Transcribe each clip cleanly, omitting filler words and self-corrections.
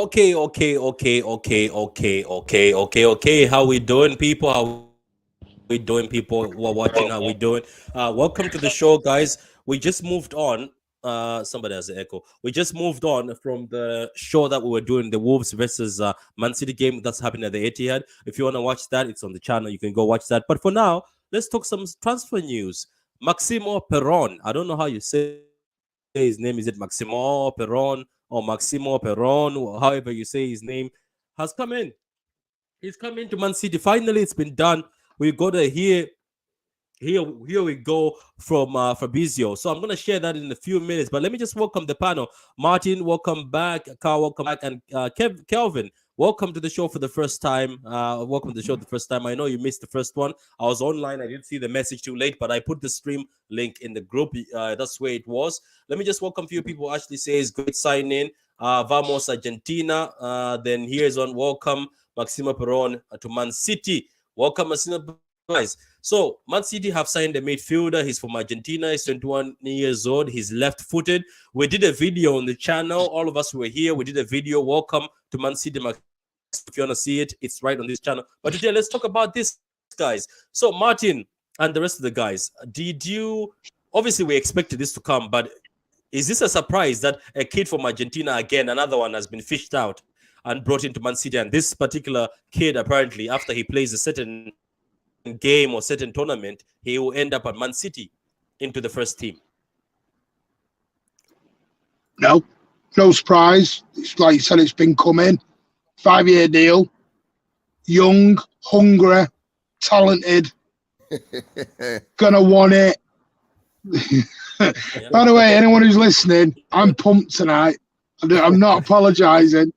Okay. How we doing, people? How we doing, people who are watching? How we doing? Welcome to the show, guys. We just moved on. Somebody has an echo. We just moved on from the show that we were doing, the Wolves versus Man City game that's happening at the Etihad. If you want to watch that, it's on the channel. You can go watch that. But for now, let's talk some transfer news. Maximo Perrone. I don't know how you say his name. Is it Maximo Perrone or Maximo Perrone, however you say his name, has come in. He's come into Man City. Finally, it's been done. We got to here we go from Fabrizio. So I'm gonna share that in a few minutes. But let me just welcome the panel. Martin, welcome back. Carl, welcome back, and Kelvin, welcome to the show for the first time. Welcome to the show the first time. I know you missed the first one. I was online. I didn't see the message too late, but I put the stream link in the group. That's where it was. Let me just welcome a few people. Ashley says, "Great sign in." Vamos Argentina. Then here's on welcome Maximo Perron to Man City. Welcome, Maximo, guys. So Man City have signed a midfielder. He's from Argentina. He's 21 years old. He's left-footed. We did a video on the channel. All of us were here. We did a video. Welcome to Man City. If you want to see it, it's right on this channel. But today, let's talk about this, guys. So Martin and the rest of the guys, did you? Obviously, we expected this to come, but is this a surprise that a kid from Argentina, again, another one, has been fished out and brought into Man City? And this particular kid, apparently, after he plays a certain game or certain tournament, he will end up at Man City into the first team. No surprise. It's like you said, it's been coming. 5-year deal. Young, hungry, talented. Gonna want it. By the way, anyone who's listening, I'm pumped tonight. I'm not apologising.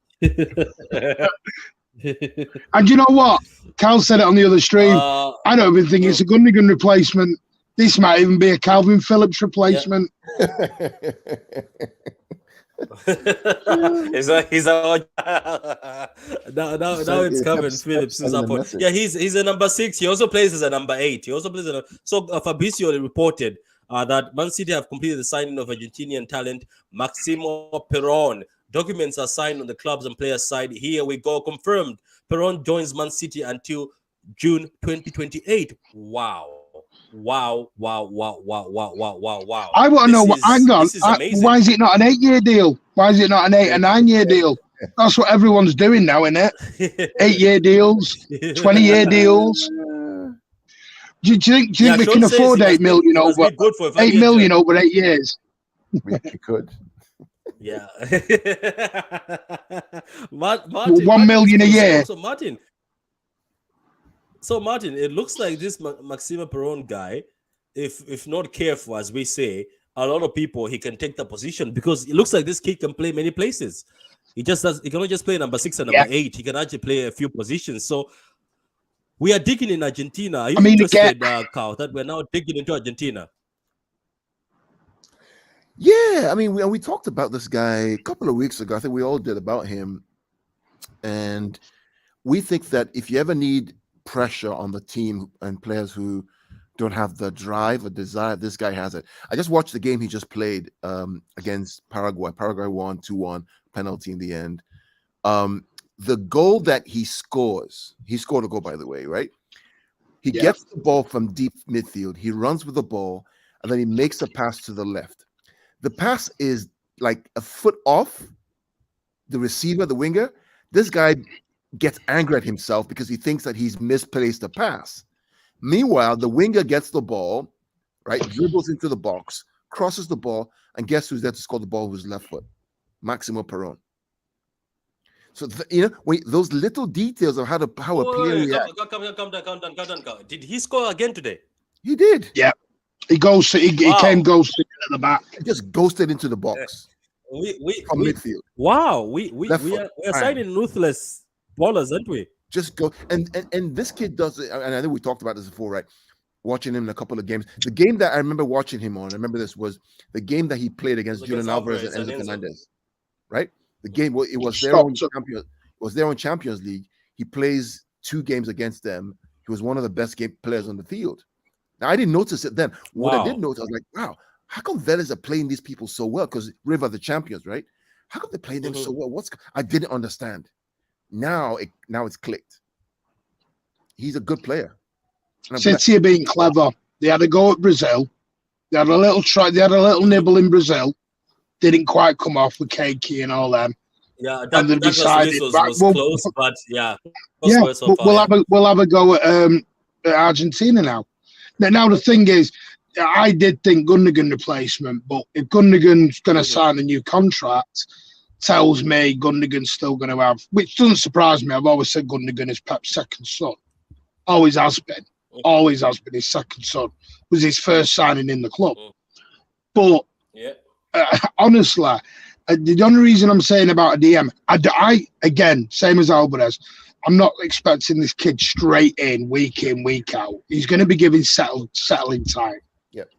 And you know what? Cal said it on the other stream. I don't even think it's a Gundogan replacement. This might even be a Calvin Phillips replacement. He's now it's Calvin Phillips is up. Yeah, he's a number 6. He also plays as a number 8. He also plays as Fabrizio reported that Man City have completed the signing of Argentinian talent Maximo Perrone. Documents are signed on the clubs and players' side. Here we go, confirmed. Perrone joins Man City until June 2028. Wow. I want to know, hang on, why is it not an 8-year deal? Why is it not an 8 or 9-year deal? That's what everyone's doing now, isn't it? 8-year deals, 20-year deals. Do you think we can afford 8 million over 8 million over 8 years? We could. Yeah. Martin, 1 million a year. So Martin, it looks like this Maximo Perrone guy, if not careful, as we say, a lot of people, he can take the position, because it looks like this kid can play many places. He cannot just play number 6 and number 8. He can actually play a few positions. So we are digging in Argentina. Are you interested, Carl, that we're now digging into Argentina? Yeah, I mean, we talked about this guy a couple of weeks ago. I think we all did, about him. And we think that if you ever need pressure on the team and players who don't have the drive or desire, this guy has it. I just watched the game he just played against Paraguay. Paraguay won 2-1, penalty in the end. The goal that he scores, he scored a goal, by the way, right? He gets the ball from deep midfield. He runs with the ball, and then he makes a pass to the left. The pass is like a foot off the receiver, the winger. This guy gets angry at himself because he thinks that he's misplaced the pass. Meanwhile, the winger gets the ball, right? Dribbles into the box, crosses the ball, and guess who's there to score the ball with his left foot? Maximo Perrone. So those little details of how a player reacts. Come down. Did he score again today? He did. Yeah. He came ghosted at the back. He just ghosted into the box. From midfield. Wow, we are signing ruthless ballers, aren't we? Just go and this kid does it, and I think we talked about this before, right? Watching him in a couple of games. The game that I remember watching him on, I remember this was the game that he played against Julian Alvarez and Enzo Fernandez. Right? The game it was their own Champions. It was their own Champions League. He plays 2 games against them. He was one of the best game players on the field. Now I didn't notice it then. What I did notice, I was like, wow, how come Vélez are playing these people so well? Because River the champions, right? How come they play them so well? I didn't understand. Now it's clicked. He's a good player. City are being clever. They had a go at Brazil. They had a little try. They had a little nibble in Brazil. Didn't quite come off with Keiki and all them. Yeah, and they decided was close, but yeah, we'll have a go at Argentina now. Now the thing is, I did think Gundogan replacement, but if Gundogan's going to sign a new contract, tells me Gundogan's still going to have, which doesn't surprise me. I've always said Gundogan is Pep's second son. Always has been his second son. Was his first signing in the club. But honestly, the only reason I'm saying about a DM, I again, same as Alvarez, I'm not expecting this kid straight in, week out. He's going to be given settling time. Yep.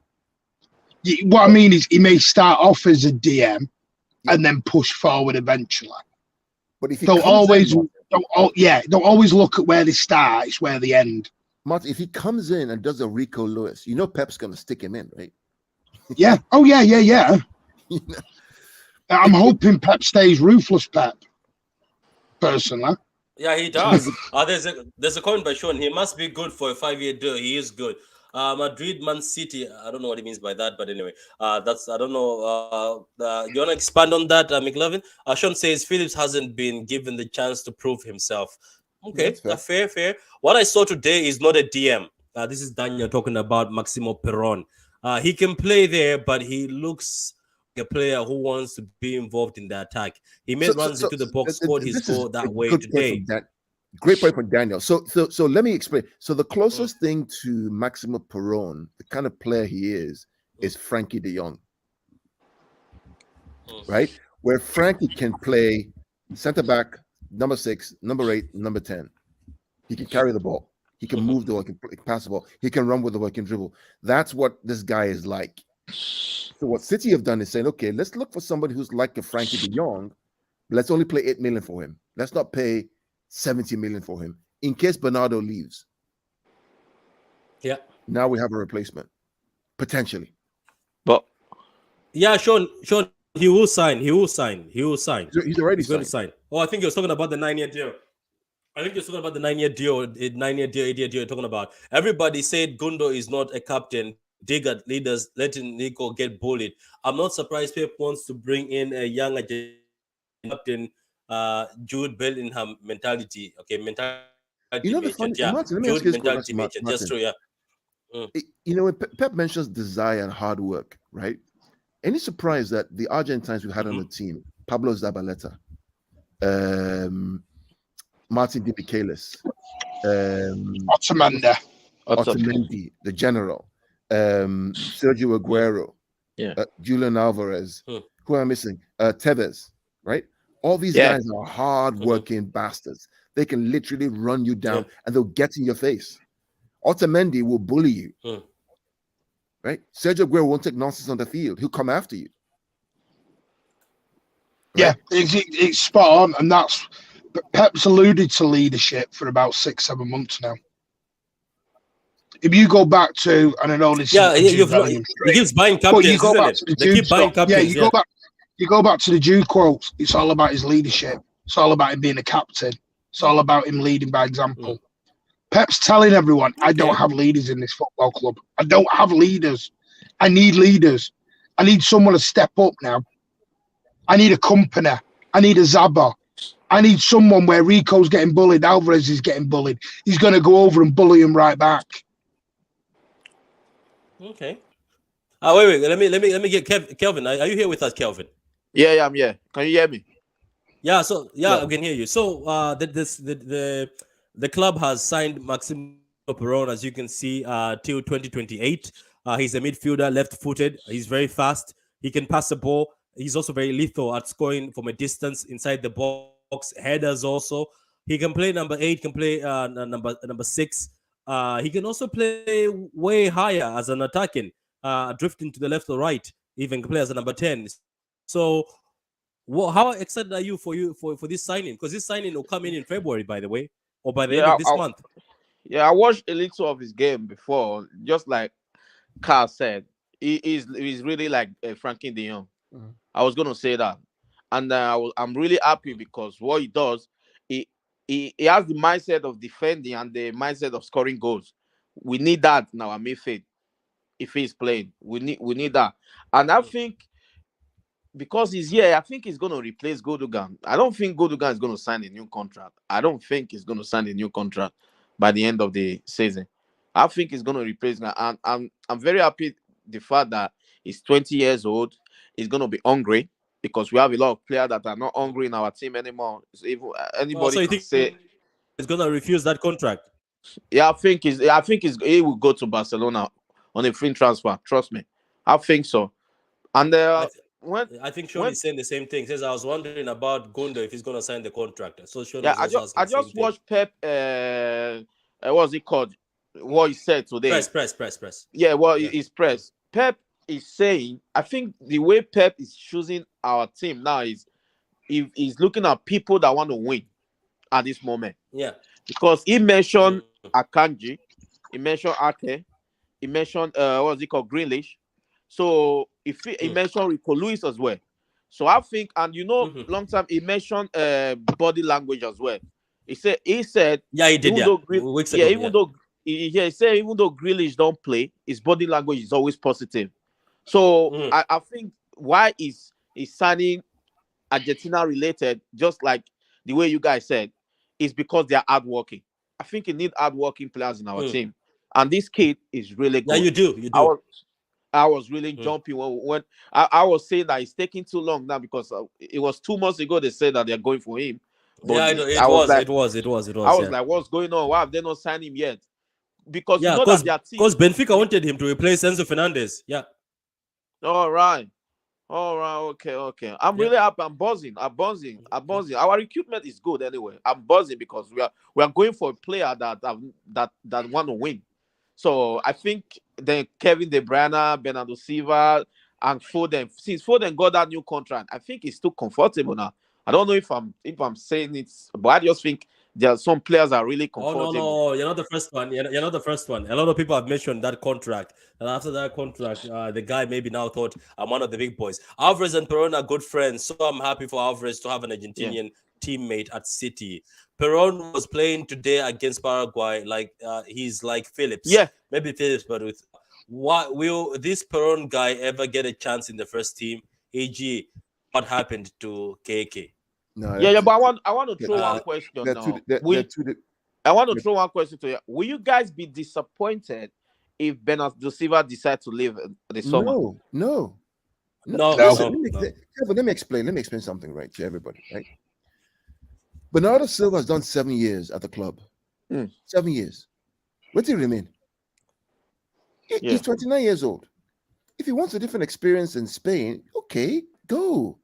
What I mean is he may start off as a DM and then push forward eventually. But if don't always look at where they start, it's where they end. Martin, if he comes in and does a Rico Lewis, Pep's going to stick him in, right? Yeah. Oh, yeah. I'm hoping Pep stays ruthless, Pep, personally. Yeah, he does. There's a comment by Sean. He must be good for a 5-year deal. He is good. Madrid, Man City. I don't know what he means by that, but anyway, I don't know. You want to expand on that, McLovin? Sean says Phillips hasn't been given the chance to prove himself. Okay, fair. What I saw today is not a DM. This is Daniel talking about Maximo Perrone. He can play there, but he looks like a player who wants to be involved in the attack. He made runs into the box, scored his goal that way today. Great point from Daniel. So let me explain. So the closest thing to Maximo Perrone, the kind of player he is Frankie de Jong. Right? Where Frankie can play center back, number 6, number 8, number 10. He can carry the ball. He can move the ball. He can pass the ball. He can run with the ball. He can dribble. That's what this guy is like. So what City have done is saying, okay, let's look for somebody who's like a Frankie de Jong. Let's only pay 8 million for him. Let's not pay 70 million for him in case Bernardo leaves. Yeah. Now we have a replacement, potentially. But yeah, Sean, he will sign. He's already going to sign. Oh, I think you're talking about the 9-year deal. I think you're talking about the 9-year deal, 9-year deal, 8-year deal you're talking about. Everybody said Gundo is not a captain. Dig at leaders, letting Nico get bullied. I'm not surprised Pep wants to bring in a young captain, Jude Bellingham mentality. Okay, mentality. The funny, Martin, let me ask you this question, just true, yeah. When Pep mentions desire and hard work, right? Any surprise that the Argentines we had on the team, Pablo Zabaleta, Martin Di Michelis, Otamendi, the general, Sergio Aguero, Julian Alvarez, who am I missing? Tevez, right? All these guys are hard-working bastards. They can literally run you down and they'll get in your face. Otamendi will bully you, right? Sergio Aguero won't take nonsense on the field. He'll come after you. Right? Yeah, it's spot on, and that's Pep's alluded to leadership for about 6-7 months now. If you go back to, and I know this, he keeps buying captains. You go back to the Jude quotes. It's all about his leadership. It's all about him being a captain. It's all about him leading by example. Pep's telling everyone, I don't have leaders in this football club. I don't have leaders. I need leaders. I need someone to step up now. I need a company. I need a Zaba. I need someone where Rico's getting bullied, Alvarez is getting bullied. He's going to go over and bully him right back. Okay. Wait. Let me get Kelvin. Are you here with us, Kelvin? Yeah, I'm here. Can you hear me? Yeah. So I can hear you. So the club has signed Maximo Perrone, as you can see, till 2028. He's a midfielder, left-footed. He's very fast. He can pass the ball. He's also very lethal at scoring from a distance inside the box. Headers also. He can play number 8. Can play number 6. He can also play way higher as an attacking, drifting to the left or right. Even play as a number 10. So, how excited are you for this signing? Because this signing will come in February, by the way, or by the end of this month. Yeah, I watched a little of his game before. Just like Carl said, he's really like Frankie de Jong. I was going to say that. and I'm really happy because what he does, he has the mindset of defending and the mindset of scoring goals. We need that in our midfield. If he's playing, we need that, and I think because he's here, I think he's going to replace Godogan. I don't think Godogan is going to sign a new contract. I don't think he's going to sign a new contract by the end of the season. I think he's going to replace him. And I'm very happy the fact that he's 20 years old. He's going to be hungry because we have a lot of players that are not hungry in our team anymore. So if anybody so you can think say, he's gonna refuse that contract? yeah, he will go to Barcelona on a free transfer. Trust me, I think so. And I think Sean is saying the same thing. He says I was wondering about Gundo if he's gonna sign the contract. So Sean yeah, was also I asking just watched Pep. What's it called? What he said today. Press. Yeah, well, it's press. Pep is saying. I think the way Pep is choosing our team now is, if he's looking at people that want to win at this moment. Yeah. Because he mentioned Akanji, he mentioned Ake, he mentioned what's it called, Grealish. So if he mentioned Rico Lewis as well. So I think, and long time he mentioned body language as well. He said yeah, he did. He said even though Grealish don't play, his body language is always positive. So I think why is signing Argentina related, just like the way you guys said, is because they are hardworking. I think you need hardworking players in our team, and this kid is really good. Yeah, you do. I was really jumping when I was saying that it's taking too long now, because it was 2 months ago they said that they're going for him. But yeah, it was. I was like, what's going on? Why have they not signed him yet? Because because Benfica wanted him to replace Enzo Fernandez. Yeah. All right. Okay. I'm really happy. I'm buzzing. Our recruitment is good anyway. I'm buzzing because we are going for a player that want to win. So I think then Kevin De Bruyne, Bernardo Silva, and Foden. Since Foden got that new contract, I think he's too comfortable now. I don't know if I'm saying it, but I just think there are some players that are really comfortable. Oh no, you're not the first one. You're not the first one. A lot of people have mentioned that contract, and after that contract, the guy maybe now thought, I'm one of the big boys. Alvarez and Perrone are good friends, so I'm happy for Alvarez to have an Argentinian teammate at City. Perrone was playing today against Paraguay, like he's like Phillips. Yeah, maybe Phillips, but with what will this Perrone guy ever get a chance in the first team? AG, what happened to KK? No, but I want to throw one question now. I want to throw one question to you. Will you guys be disappointed if Bernardo Silva decides to leave the summer? No. Let me explain something right to everybody. Right, Bernardo Silva has done 7 years at the club. 7 years. What do you remain? He's 29 years old. If he wants a different experience in Spain, okay, go.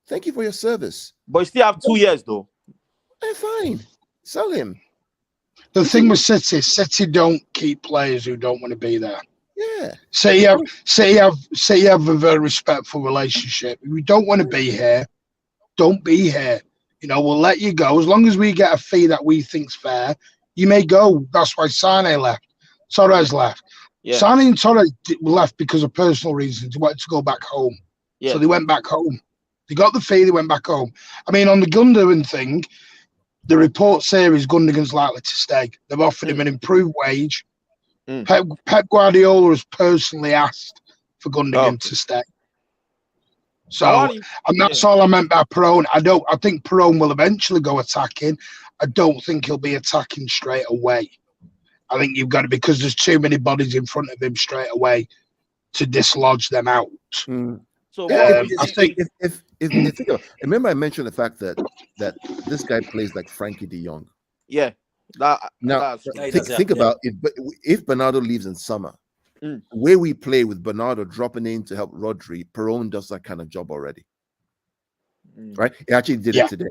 Thank you for your service. But you still have 2 years, though. Fine. Sell him. The thing with City don't keep players who don't want to be there. Yeah. Say you have a very respectful relationship. If you don't want to be here, don't be here. We'll let you go. As long as we get a fee that we think's fair, you may go. That's why Sane left. Torres left. Yeah. Sane and Torres left because of personal reasons. They wanted to go back home. Yeah. So they went back home. They got the fee, they went back home. I mean, on the Gundogan thing, the report says Gundogan's likely to stay. They've offered him an improved wage. Pep Guardiola has personally asked for Gundogan to stay. So, and that's all I meant by Perrone. I think Perrone will eventually go attacking. I don't think he'll be attacking straight away. I think you've got to, because there's too many bodies in front of him straight away to dislodge them out. So I think if you think of, remember I mentioned the fact that this guy plays like Frankie de Jong. Yeah. Think about if Bernardo leaves in summer, where we play with Bernardo dropping in to help Rodri, Perrone does that kind of job already. Right? He actually did it today.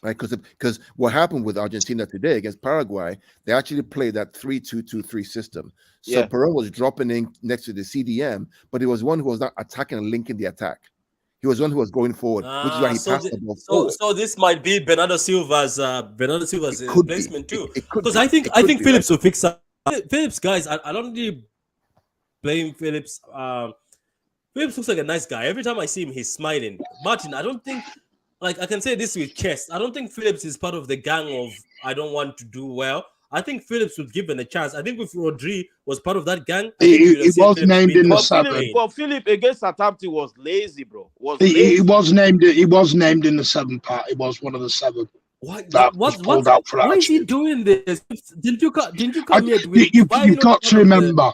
Right? Because what happened with Argentina today against Paraguay, they actually played that 3-2-2-3 system. So Perrone was dropping in next to the CDM, but he was one who was not attacking and linking the attack. He was one who was going forward, which is why he passed the ball forward. So this might be Bernardo Silva's replacement too. Because I think Phillips will fix up. Phillips, guys, I don't really blame Phillips. Phillips looks like a nice guy. Every time I see him, he's smiling. Martin, I don't think, like I can say this with chest, I don't think Phillips is part of the gang of I don't want to do well. I think Phillips was given a chance. I think if Rodri was part of that gang, I think He was named in the seven. But Philip against Southampton was lazy, bro. He was named. He was named in the 7 part. He was one of the 7. Why is he doing this? Didn't you come here? You've got to remember.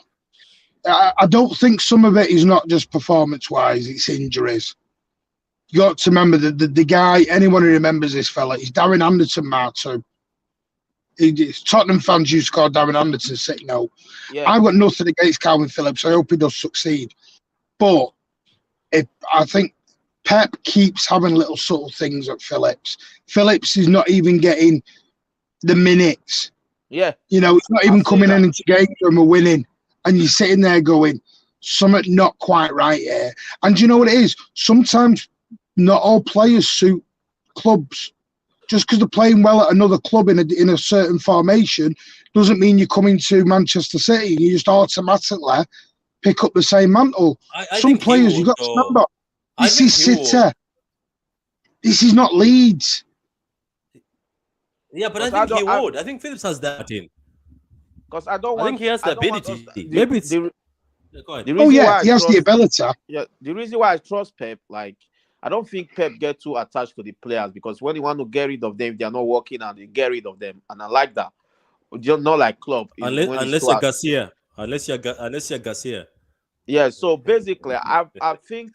I don't think some of it is not just performance-wise; it's injuries. You got to remember that the guy. Anyone who remembers this fella, he's Darren Anderson, Martin. Tottenham fans used to call Darren Anderson sick note. Yeah. I've got nothing against Calvin Phillips. I hope he does succeed. But I think Pep keeps having little subtle things at Phillips. Phillips is not even getting the minutes. Yeah. You know, he's not even coming in into games when we're winning. And you're sitting there going, something not quite right here. And you know what it is? Sometimes not all players suit clubs. Just because they're playing well at another club in a certain formation doesn't mean you're coming to Manchester City. You just automatically pick up the same mantle. Some players, you've got to remember, this is City. This is not Leeds. Yeah, but I think he would. I think Phillips has that in. Because I think he has the ability. Maybe it's... he has the ability. Yeah, the reason why I trust Pep, like, I don't think Pep get too attached to the players because when you want to get rid of them, they are not working and they get rid of them. And I like that. Just not like club. Unless you're Garcia. Unless you're Garcia. Yeah, so basically, I think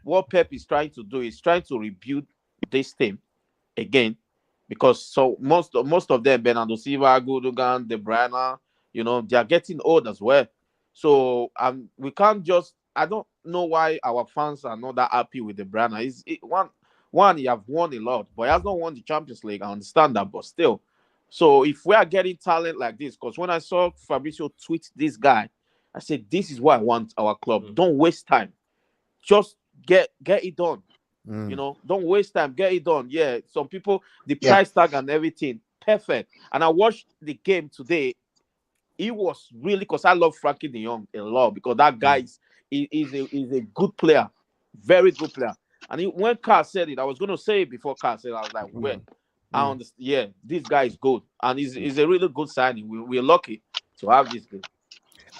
what Pep is trying to do is trying to rebuild this team again. Because so most of them, Bernardo Silva, Gundogan, De Bruyne, you know, they are getting old as well. So we can't just... I don't know why our fans are not that happy with De Bruyne. One, he have won a lot, but he has not won the Champions League. I understand that, but still. So if we are getting talent like this, because when I saw Fabrizio tweet this guy, I said, this is what I want our club. Don't waste time. Just get it done. You know, don't waste time. Get it done. Yeah, some people, the price tag and everything, perfect. And I watched the game today. It was really, because I love Frankie de Jong a lot, because that guy is a good player, very good player. And when Carl said it, I was going to say it before Carl said it, I was like, well, I understand. Yeah, this guy is good. And he's a really good signing. We're lucky to have this guy.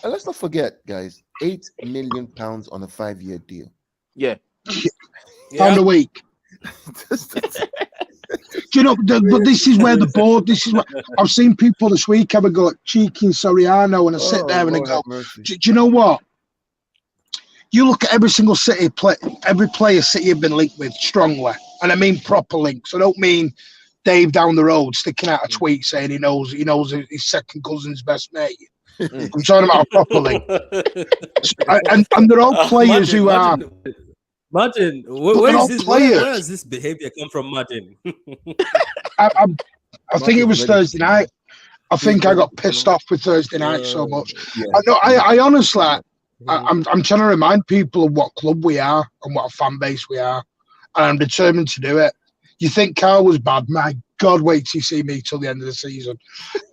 And let's not forget, guys, £8 million on a 5-year deal. Yeah. Pound a week. Do you know, but this is where the board, this is what I've seen people this week have a go at cheeky and Soriano, and I sit there and I go, do you know what? You look at every single City every player City have been linked with strongly, and I mean proper links. I don't mean Dave down the road sticking out a tweet saying he knows his second cousin's best mate. I'm talking about a proper link, and they're all players who are. Martin, where does this behavior come from, Martin? I think it was Thursday night. I think I got pissed off with Thursday night so much. Yeah. I honestly, I'm trying to remind people of what club we are and what a fan base we are, and I'm determined to do it. You think Carl was bad? My God, wait till you see me till the end of the season.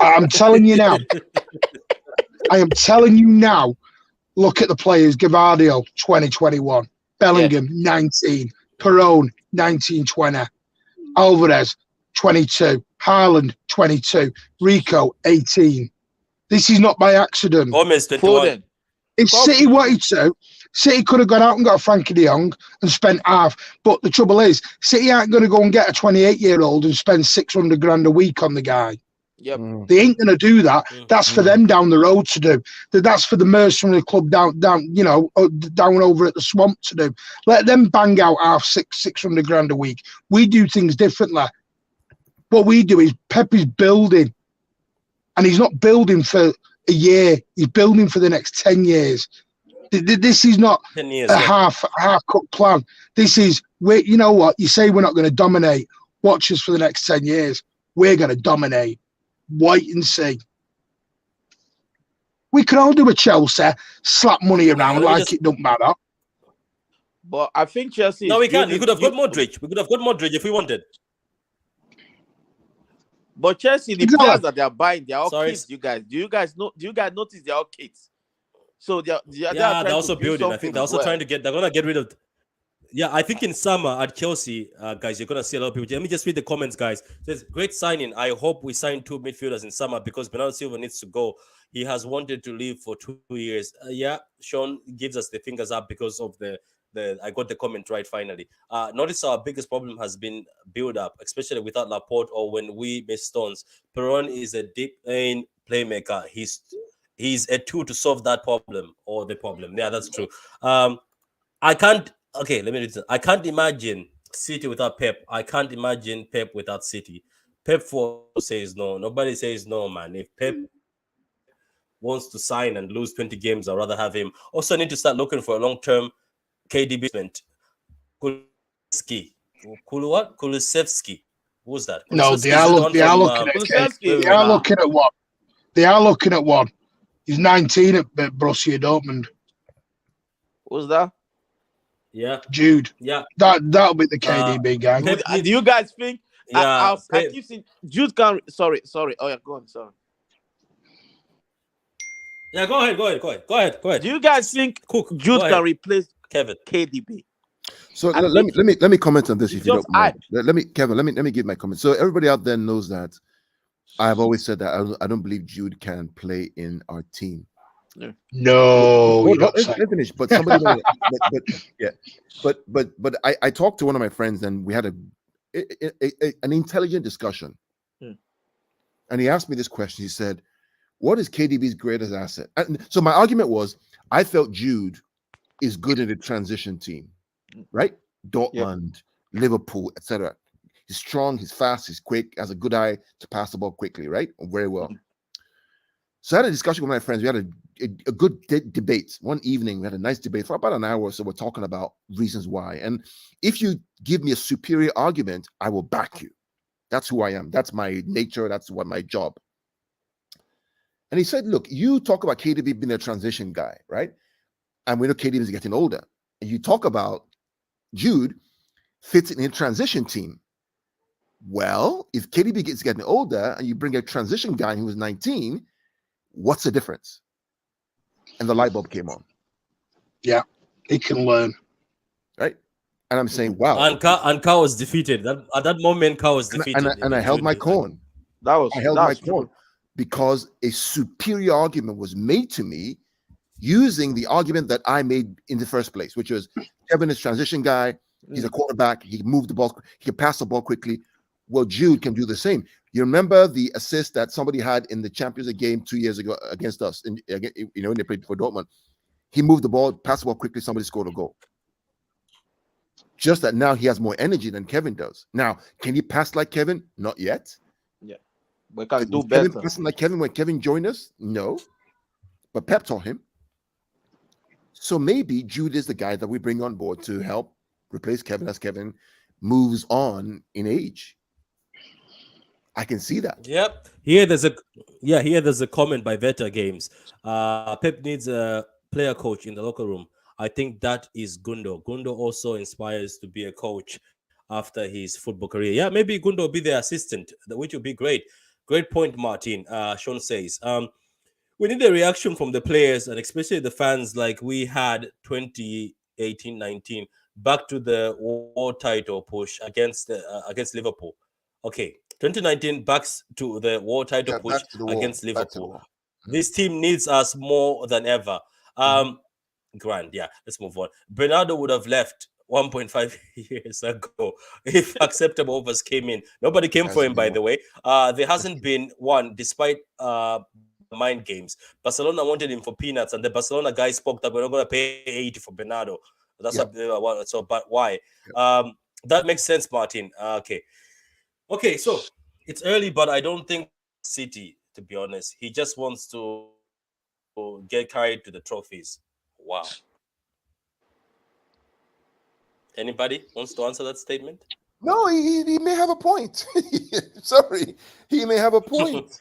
I'm telling you now. I am telling you now. Look at the players. Gavardio, 2021. Bellingham, 19. Perrone, 19-20. Alvarez, 22. Haaland, 22. Rico, 18. This is not by accident. Almost 21. If City wanted to, City could have gone out and got a Frankie de Jong and spent half. But the trouble is, City aren't going to go and get a 28-year-old and spend 600 grand a week on the guy. Yep. They ain't going to do that. That's for them down the road to do. That's for the mercenary club down over at the Swamp to do. Let them bang out half 600 grand a week. We do things differently. What we do is Pep is building, and he's not building for a year. He's building for the next 10 years. This is not a half-cooked plan. This is, you know what? You say we're not going to dominate. Watch us for the next 10 years. We're going to dominate. Wait and see. We could all do a Chelsea, slap money around like it don't matter. But I think Chelsea... No, we can't. We could have got Modric. We could have got Modric if we wanted. But Chelsea, the players that they are buying, they are all kids, you guys. Do you guys notice they are all kids? So they're they're trying to also build building. I think something they're as also well. trying to get. They're gonna get rid of. Yeah, I think in summer at Chelsea, guys, you're gonna see a lot of people. Let me just read the comments, guys. It says great signing. I hope we sign 2 midfielders in summer because Bernardo Silva needs to go. He has wanted to leave for 2 years. Yeah, Sean gives us the fingers up because of the. I got the comment right finally. Notice our biggest problem has been build up, especially without Laporte or when we miss stones. Perrone is a deep lane playmaker. He's a tool to solve that problem or the problem. Yeah, that's true. I can't. Okay, let me read this. I can't imagine City without Pep. I can't imagine Pep without City. Pep for says no. Nobody says no, man. If Pep wants to sign and lose 20 games, I'd rather have him. Also, need to start looking for a long-term KDB investment. Kulusevski. Who's that? No, Kulusevski is the one they are from looking at Kulusevski, they are looking at what? They are looking at one. He's 19 at Borussia Dortmund. Who's that? Yeah, Jude. Yeah, that'll be the KDB guy. Do you guys think? Yeah, I keep saying Jude can. Sorry. Oh yeah, go on. Sorry. Yeah, go ahead. Do you guys think Jude can replace Kevin KDB? So let me comment on this if you don't mind. Add. Let me give my comment. So everybody out there knows that I have always said that I don't believe Jude can play in our team. No, let me finish. But somebody, but I talked to one of my friends and we had an intelligent discussion, and he asked me this question. He said, "What is KDB's greatest asset?" And so my argument was, I felt Jude is good in the transition team, right? Dortmund, Liverpool, etc. He's strong, he's fast, he's quick, has a good eye to pass the ball quickly, right? Very well. So I had a discussion with my friends. We had a good debate. One evening, we had a nice debate for about an hour or so. We're talking about reasons why. And if you give me a superior argument, I will back you. That's who I am. That's my nature. That's what my job. And he said, look, you talk about KDB being a transition guy, right? And we know KDB is getting older. And you talk about Jude fits in a transition team. Well, if KDB is getting older and you bring a transition guy who was 19, what's the difference? And the light bulb came on. Yeah, he can learn. Right? And I'm saying, wow. And Ka was defeated. At that moment, Ka was defeated. And I held my corn. I held my corn because a superior argument was made to me using the argument that I made in the first place, which was Kevin is a transition guy. He's a quarterback. He can move the ball. He can pass the ball quickly. Well, Jude can do the same. You remember the assist that somebody had in the Champions League game 2 years ago against us, when they played for Dortmund. He moved the ball, passed the ball quickly, somebody scored a goal. Just that now he has more energy than Kevin does. Now, can he pass like Kevin? Not yet. Yeah. We can do Kevin better. passing like Kevin when Kevin joined us? No. But Pep taught him. So maybe Jude is the guy that we bring on board to help replace Kevin as Kevin moves on in age. I can see that. Yep. Here there's a comment by Veta Games. Pep needs a player coach in the locker room. I think that is Gundo. Gundo also inspires to be a coach after his football career. Yeah, maybe Gundo will be the assistant, which would be great. Great point, Martin. Sean says. We need a reaction from the players and especially the fans like we had 2018-19 back to the world title push against Liverpool. Okay, 2019 back to the world title push against Liverpool. This team needs us more than ever. Grand, yeah, let's move on. Bernardo would have left 1.5 years ago if acceptable offers came in. Nobody came for him, by the way. There hasn't been one, despite mind games. Barcelona wanted him for peanuts, and the Barcelona guys spoke that we're not going to pay 80 for Bernardo. That's but why? That makes sense, Martin. Okay, so it's early, but I don't think City, to be honest. He just wants to get carried to the trophies. Wow. Anybody wants to answer that statement? No, he may have a point. Sorry, he may have a point.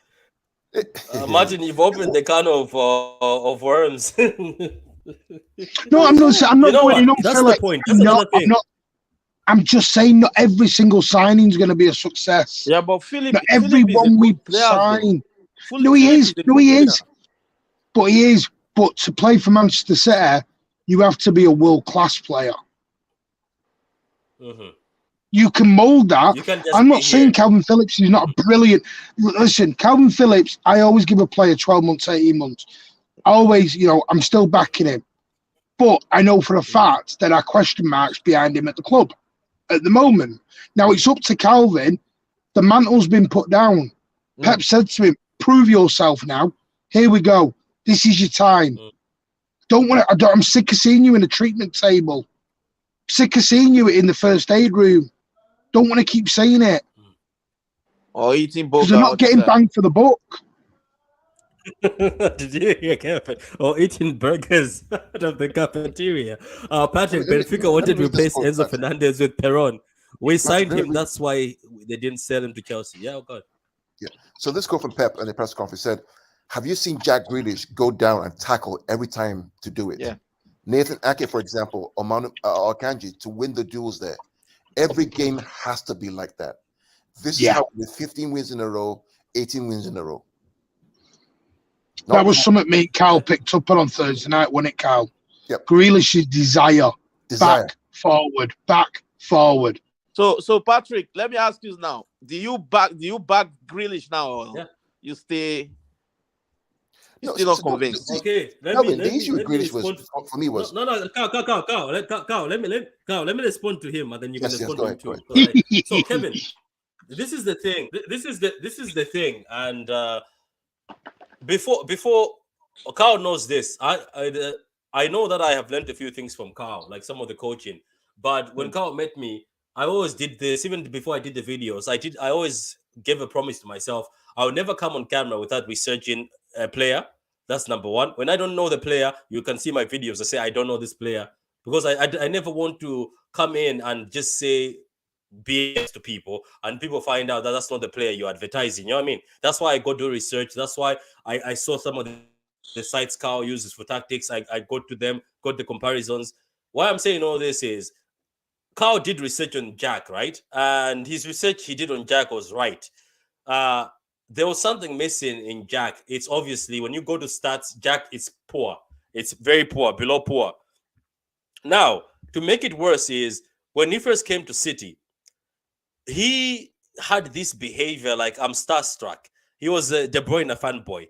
Martin, you've opened the can of worms. No, I'm not. I'm not. That's the point. That's another thing. I'm just saying, not every single signing is going to be a success. Yeah, but Philip, not everyone we sign. No, he is. No, he is. But he is. But to play for Manchester City, you have to be a world-class player. Mm-hmm. You can mould that. I'm not saying Calvin Phillips is not a brilliant. Listen, Calvin Phillips, I always give a player 12 months, 18 months. Always, I'm still backing him. But I know for a fact there are question marks behind him at the club at the moment. Now it's up to Calvin. The mantle's been put down. Pep said to him, prove yourself now. Here we go. This is your time. I'm sick of seeing you in the treatment table. Sick of seeing you in the first aid room. Don't want to keep saying it. Or eating burgers. They're not getting banged for the buck. Did you hear, Kevin? Or eating burgers out of the cafeteria. Patrick, Benfica wanted to replace Enzo Fernandez with Perrone. We signed him. That's why they didn't sell him to Chelsea. Yeah, oh God. Yeah. So this quote from Pep in the press conference said, have you seen Jack Grealish go down and tackle every time to do it? Yeah. Nathan Ake, for example, or Kanji to win the duels there. Every game has to be like that. This is how with 15 wins in a row, 18 wins in a row. That was something me and Carl picked up on Thursday night, wasn't it, Carl? Yep. Grealish's desire. Back, forward. So Patrick, let me ask you now. Do you back Grealish now, or you stay? Still not convinced. Okay, the issue with Grealish was for me was Carl. Let me respond to him, and then you can respond to him too. Right. So Kevin, this is the thing. This is the thing, and before Carl knows this, I know that I have learned a few things from Carl, like some of the coaching. But when Carl met me, I always did this. Even before I did the videos, I always gave a promise to myself. I would never come on camera without researching a player. That's number one. When I don't know the player, you can see my videos. I say I don't know this player because I never want to come in and just say BS to people and people find out that that's not the player you're advertising. You know what I mean? That's why I go do research. That's why I saw some of the sites Carl uses for tactics. I go to them, got the comparisons. Why I'm saying all this is Carl did research on Jack, right? And his research he did on Jack was right. There was something missing in Jack. It's obviously when you go to stats, Jack is poor. It's very poor, below poor. Now, to make it worse is when he first came to City, he had this behavior like I'm starstruck. He was a De Bruyne fanboy.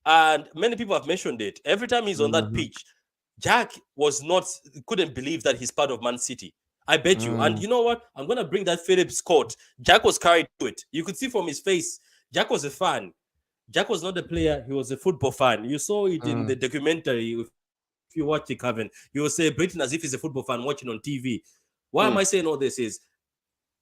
And many people have mentioned it. Every time he's on that pitch, Jack couldn't believe that he's part of Man City. I bet you. And you know what? I'm going to bring that Phillips quote. Jack was carried to it. You could see from his face, Jack was a fan. Jack was not a player. He was a football fan. You saw it in the documentary. If you watch it, Kevin, you will celebrating as if he's a football fan watching on TV. Why am I saying all this is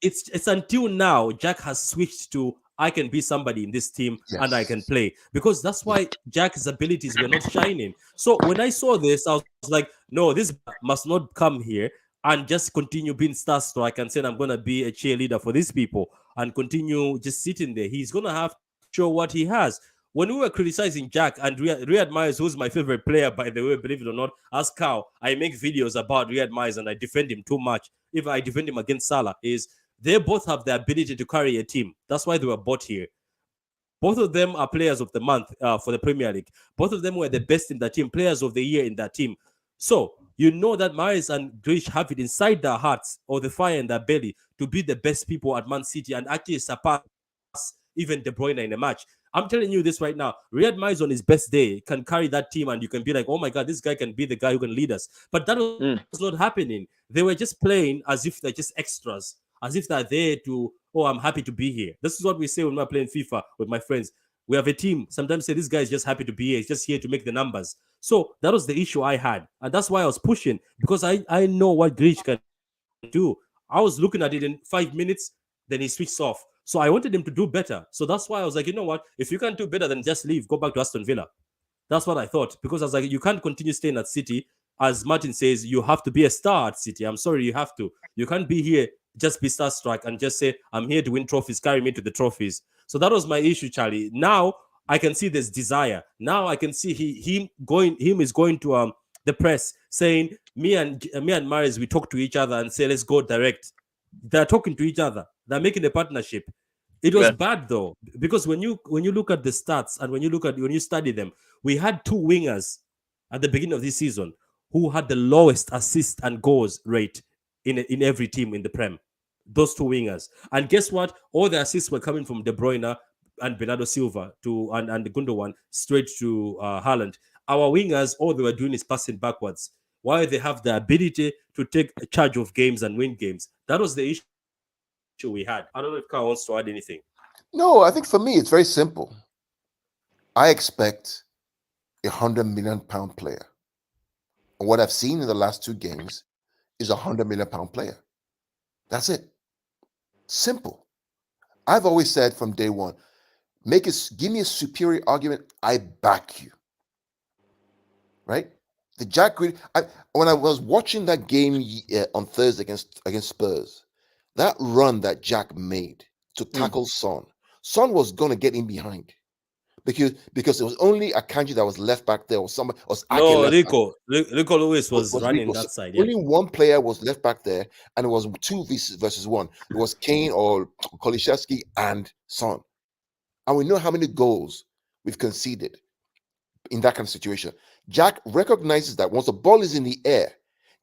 it's until now Jack has switched to I can be somebody in this team and I can play, because that's why Jack's abilities were not shining. So when I saw this, I was like, no, this must not come here and just continue being starstruck and saying I'm going to be a cheerleader for these people and continue just sitting there. He's going to have to show what he has. When we were criticizing Jack and Riyad Mahrez, who's my favorite player, by the way, believe it or not, ask Carl, I make videos about Riyad Mahrez and I defend him too much. If I defend him against Salah, they both have the ability to carry a team. That's why they were bought here. Both of them are players of the month for the Premier League. Both of them were the best in that team, players of the year in that team. So you know that Mahrez and Grealish have it inside their hearts or the fire in their belly to be the best people at Man City and actually surpass even De Bruyne in a match. I'm telling you this right now. Riyad Mahrez on his best day can carry that team and you can be like, oh my God, this guy can be the guy who can lead us. But that was not happening. They were just playing as if they're just extras, as if they're there to, oh, I'm happy to be here. This is what we say when we're playing FIFA with my friends. We have a team. Sometimes say this guy is just happy to be here. He's just here to make the numbers. So that was the issue I had. And that's why I was pushing, because I know what Grealish can do. I was looking at it in 5 minutes, then he switched off. So I wanted him to do better. So that's why I was like, you know what? If you can't do better, then just leave. Go back to Aston Villa. That's what I thought. Because I was like, you can't continue staying at City. As Martin says, you have to be a star at City. I'm sorry, you have to. You can't be here, just be starstruck and just say, I'm here to win trophies, carry me to the trophies. So that was my issue, Charlie. Now I can see this desire. Now I can see him is going to the press saying, me and Mahrez, we talk to each other and say, let's go direct. They're talking to each other. They're making a partnership. It was bad though, because when you look at the stats and when you study them, we had two wingers at the beginning of this season who had the lowest assist and goals rate in every team in the Prem. Those two wingers. And guess what? All the assists were coming from De Bruyne and Bernardo Silva and the Gundogan straight to Haaland. Our wingers, all they were doing is passing backwards. While they have the ability to take charge of games and win games. That was the issue we had. I don't know if Carl wants to add anything. No, I think for me, it's very simple. I expect £100 million player. And what I've seen in the last 2 games is £100 million player. That's it. Simple. I've always said from day one, give me a superior argument, I back you. Right? The Jack Grealish, when I was watching that game on Thursday against Spurs, that run that Jack made to tackle Son was going to get in behind. Because it was only Akanji that was left back there, or somebody was Rico Lewis was running Rico. that side. Only one player was left back there, and it was 2 versus 1. It was Kane or Kolishevsky and Son. And we know how many goals we've conceded in that kind of situation. Jack recognizes that once the ball is in the air,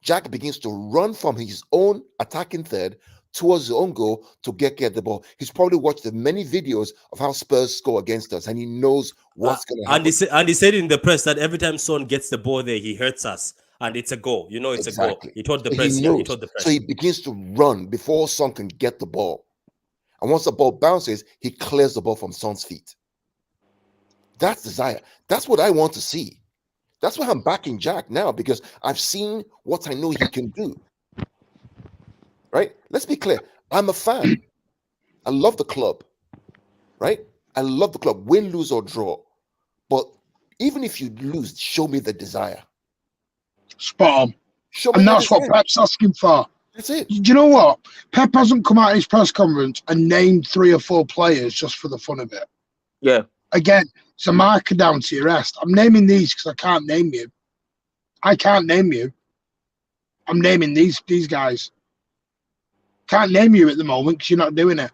Jack begins to run from his own attacking third towards his own goal to get the ball. He's probably watched the many videos of how Spurs score against us, and he knows what's going to happen. And he said in the press that every time Son gets the ball there, he hurts us, and it's a goal. You know, it's exactly a goal. He told the press. He told the press. So he begins to run before Son can get the ball, and once the ball bounces, he clears the ball from Son's feet. That's desire. That's what I want to see. That's why I'm backing Jack now, because I've seen what I know he can do. Right? Let's be clear. I'm a fan. I love the club. Right? I love the club. Win, lose, or draw. But even if you lose, show me the desire. Spot on. And that's what Pep's asking for. That's it. Do you know what? Pep hasn't come out in his press conference and named 3 or 4 players just for the fun of it. Yeah. Again, it's a marker down to your rest. I'm naming these because I can't name you. I'm naming these guys. Can't name you at the moment because you're not doing it.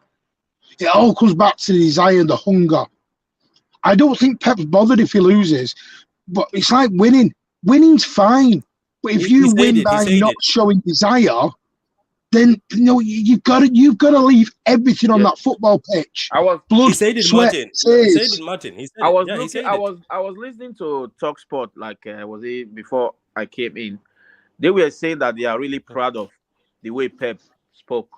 It all comes back to the desire and the hunger. I don't think Pep's bothered if he loses, but it's like winning. Winning's fine. But if you win by not showing desire, then you've got to leave everything on that football pitch. He said it, Martin. I was listening to TalkSport was it before I came in. They were saying that they are really proud of the way Pep spoke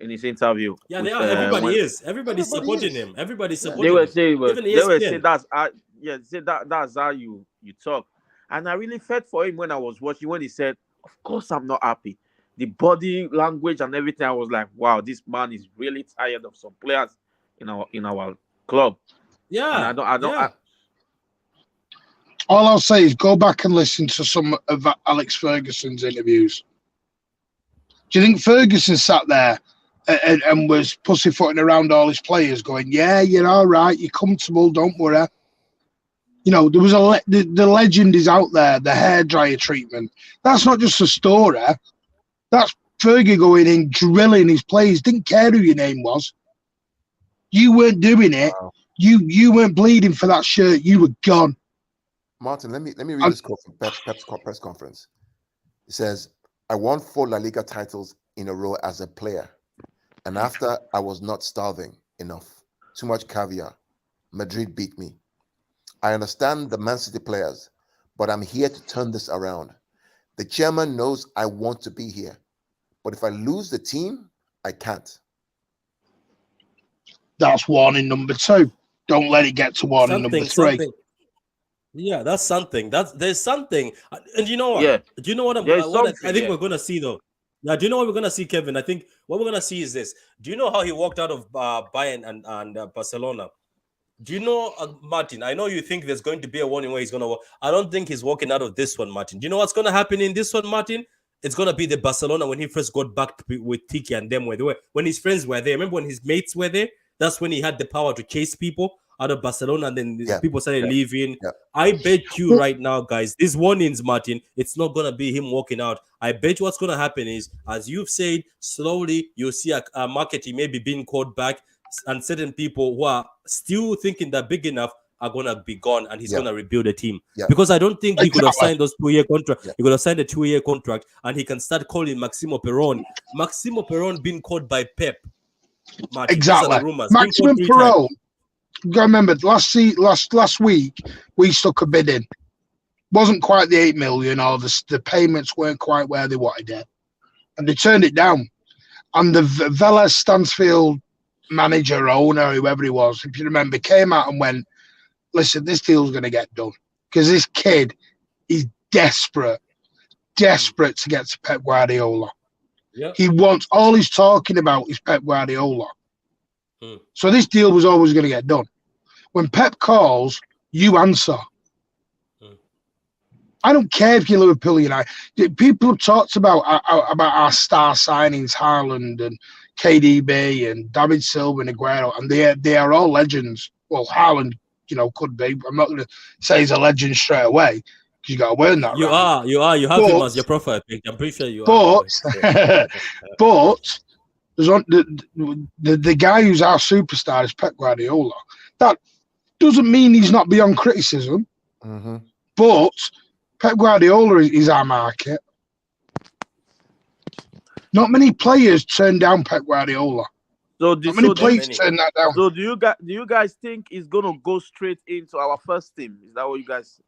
in his interview. Yeah, they are. Everybody's supporting him. Everybody's supporting him. They were saying that's how you talk. And I really felt for him when I was watching, when he said, "Of course I'm not happy." The body language and everything, I was like, wow, this man is really tired of some players in our club. Yeah. And I don't. All I'll say is go back and listen to some of Alex Ferguson's interviews. Do you think Ferguson sat there and was pussyfooting around all his players going, yeah, you're all right, you're comfortable, don't worry? There was the legend is out there, the hairdryer treatment. That's not just a story. That's Fergie going in, drilling his players. Didn't care who your name was. You weren't doing it. Wow. You weren't bleeding for that shirt. You were gone. Martin, let me read this quote from Pep's press conference. It says, "I won 4 La Liga titles in a row as a player. And after, I was not starving enough. Too much caviar. Madrid beat me. I understand the Man City players, but I'm here to turn this around. The chairman knows I want to be here. But if I lose the team, I can't." That's warning number 2. Don't let it get to warning number 3. Yeah, that's something. There's something. And you know what? Yeah. Do you know what I think we're going to see, though? Yeah, do you know what we're going to see, Kevin? I think what we're going to see is this. Do you know how he walked out of Bayern and Barcelona? Do you know, Martin, I know you think there's going to be a warning where he's going to walk. I don't think he's walking out of this one, Martin. Do you know what's going to happen in this one, Martin? It's going to be the Barcelona when he first got back with Tiki and them when his friends were there. Remember when his mates were there? That's when he had the power to chase people out of Barcelona, and then people started leaving. Yeah. I bet you right now, guys, these warnings, Martin, it's not going to be him walking out. I bet you what's going to happen is, as you've said, slowly you'll see a market maybe being called back, and certain people who are still thinking they're big enough, are gonna be gone, and he's Yeah. gonna rebuild the team. Yeah. Because I don't think he could have Exactly. signed those 2-year contract. Yeah. He could have signed a 2-year contract, and he can start calling Maximo Perrone. Maximo Perrone being called by Pep. Martin, these are Exactly. the rumors. Being Maximum called 3 times. Perrone. You gotta remember last week we stuck a bid in. Wasn't quite the 8 million, or the payments weren't quite where they wanted it, and they turned it down. And the Vélez Stansfield manager, owner, whoever he was, if you remember, came out and went, "Listen, this deal's going to get done because this kid is desperate to get to Pep Guardiola. Yeah. He wants, all he's talking about is Pep Guardiola. Hmm. So this deal was always going to get done. When Pep calls, you answer. I don't care if you're Liverpool United. People have talked about our star signings, Haaland and KDB and David Silva and Aguero, and they are all legends. Well, Haaland, could be. I'm not going to say he's a legend straight away because you got to earn that. You are. You have him as your profile pic. I'm pretty sure you are. But there's the guy who's our superstar is Pep Guardiola. That doesn't mean he's not beyond criticism, but Pep Guardiola is our market. Not many players turn down Pep Guardiola. Not many players turn that down. So do you guys think he's gonna go straight into our first team? Is that what you guys?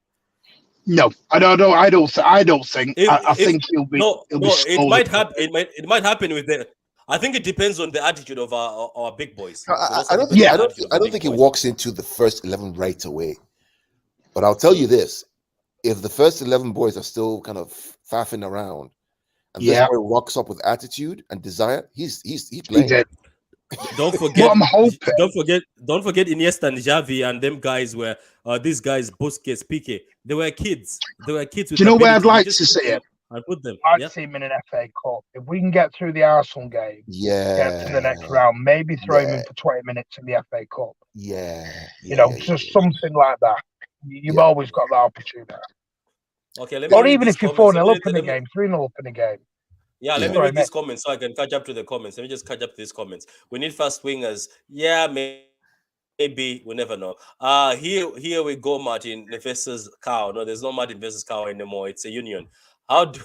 No, I don't think. I think he'll be. It might happen. It might happen with the. I think it depends on the attitude of our big boys. I don't think he walks into the first 11 right away. But I'll tell you this: if the first 11 boys are still kind of faffing around, and this boy rocks up with attitude and desire, he's playing. He did. Don't forget. I'm hoping. Don't forget Iniesta and Xavi and them guys were these guys Busquets, Piqué. They were kids. They were kids. With Do you know where I'd like to see it? I put them. I'd see him in an FA Cup. If we can get through the Arsenal game, get to the next round, maybe throw him in for 20 minutes in the FA Cup. Just something like that. You've always got that opportunity. Okay, or even if you're 4-0 up in the game, 3-0 up in the game. Yeah, let me read these comments so I can catch up to the comments. Let me just catch up to these comments. We need fast wingers. Yeah, maybe. We never know. Here we go, Martin versus Cow. No, there's no Martin versus Cow anymore. It's a union. How do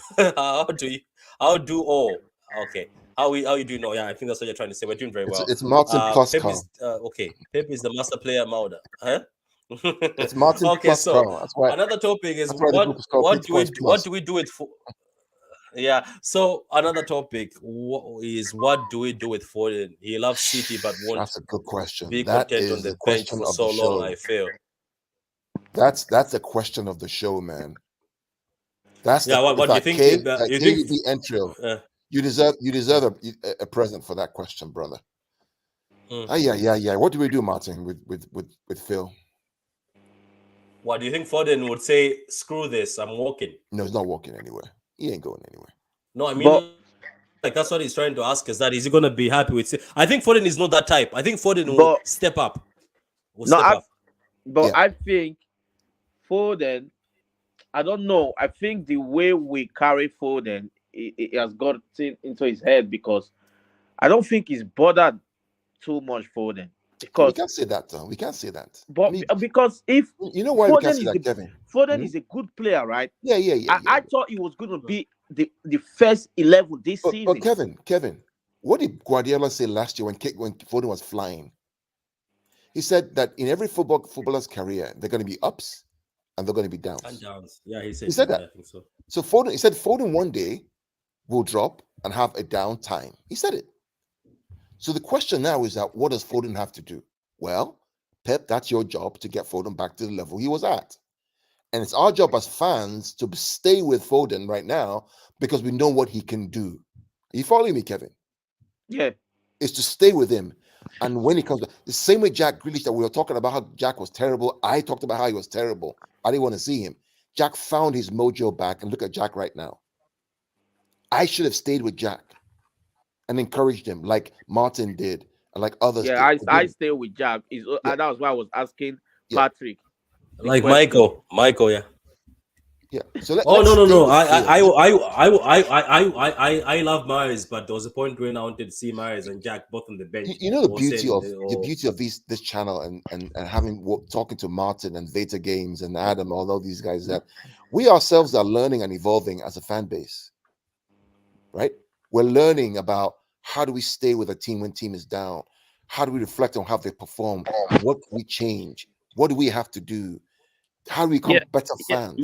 all? Okay. How you doing? No, yeah, I think that's what you're trying to say. We're doing very well. It's Martin plus Pep Cow. is, okay. Pep is the master player, Mauda. Huh? It's Martin plus Cow. That's why, another topic is what do we do it for? Yeah. So another topic is what do we do with Foden? He loves City, but won't. That's a good question. Be content on the bench for so long. I feel. That's the question of the show, man. That's what do you think? You think the entry? You deserve a present for that question, brother. Yeah. What do we do, Martin, with Phil? What do you think Foden would say? Screw this, I'm walking. No, he's not walking anywhere. He ain't going anywhere. No, I mean, like that's what he's trying to ask us. That is he gonna be happy with? I think Foden is not that type. I think Foden will step up. I think Foden. I don't know. I think the way we carry Foden, it has got into his head because I don't think he's bothered too much Foden. Because we can't say that, though. We can't say that. But because if you know why Foden we can't say that, Kevin? Foden is a good player, right? Yeah. I thought he was going to be the first 11 this season. But Kevin, what did Guardiola say last year when Foden was flying? He said that in every footballer's career, they're going to be ups and they're going to be downs. And downs. Yeah, he said that. I think so. So Foden one day will drop and have a down time. He said it. So the question now is that what does Foden have to do? Well, Pep, that's your job to get Foden back to the level he was at. And it's our job as fans to stay with Foden right now because we know what he can do. Are you following me, Kevin? Yeah. It's to stay with him. And when he comes back, the same way Jack Grealish, that we were talking about how Jack was terrible. I talked about how he was terrible. I didn't want to see him. Jack found his mojo back, and look at Jack right now. I should have stayed with Jack and encouraged him like Martin did and like others. Yeah, I stay with Jack. That was why I was asking Patrick. Like Michael, yeah. Yeah. So Oh let's no, stay no! with Fields. I love Mahrez, but there was a point when I wanted to see Mahrez and Jack both on the bench. You know I was saying, the beauty of this channel and having talking to Martin and Veta Games and Adam, all these guys, that we ourselves are learning and evolving as a fan base, right? We're learning about how do we stay with a team when team is down, how do we reflect on how they perform, what can we change, what do we have to do, how do we become better fans.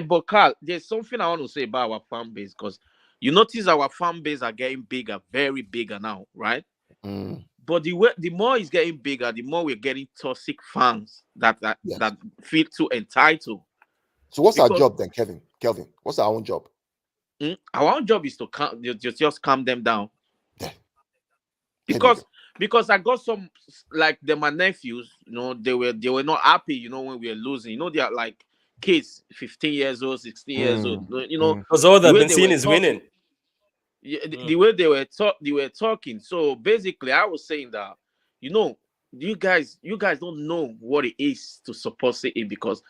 But Carl, there's something I want to say about our fan base, because you notice our fan base are getting bigger, very bigger now, right? Mm, But the more it's getting bigger, the more we're getting toxic fans yes. that feel too entitled. So what's our Because job then, Kelvin? What's our own job? our own job is to just calm them down. There we Because go. because I got some, like my nephews, they were not happy, when we were losing. They are like kids, 15 years old, 16 years old. Mm. because all The they've way been they seeing were is talking. winning. Yeah, the way they were talking. So basically, I was saying that, you guys don't know what it is to support City, because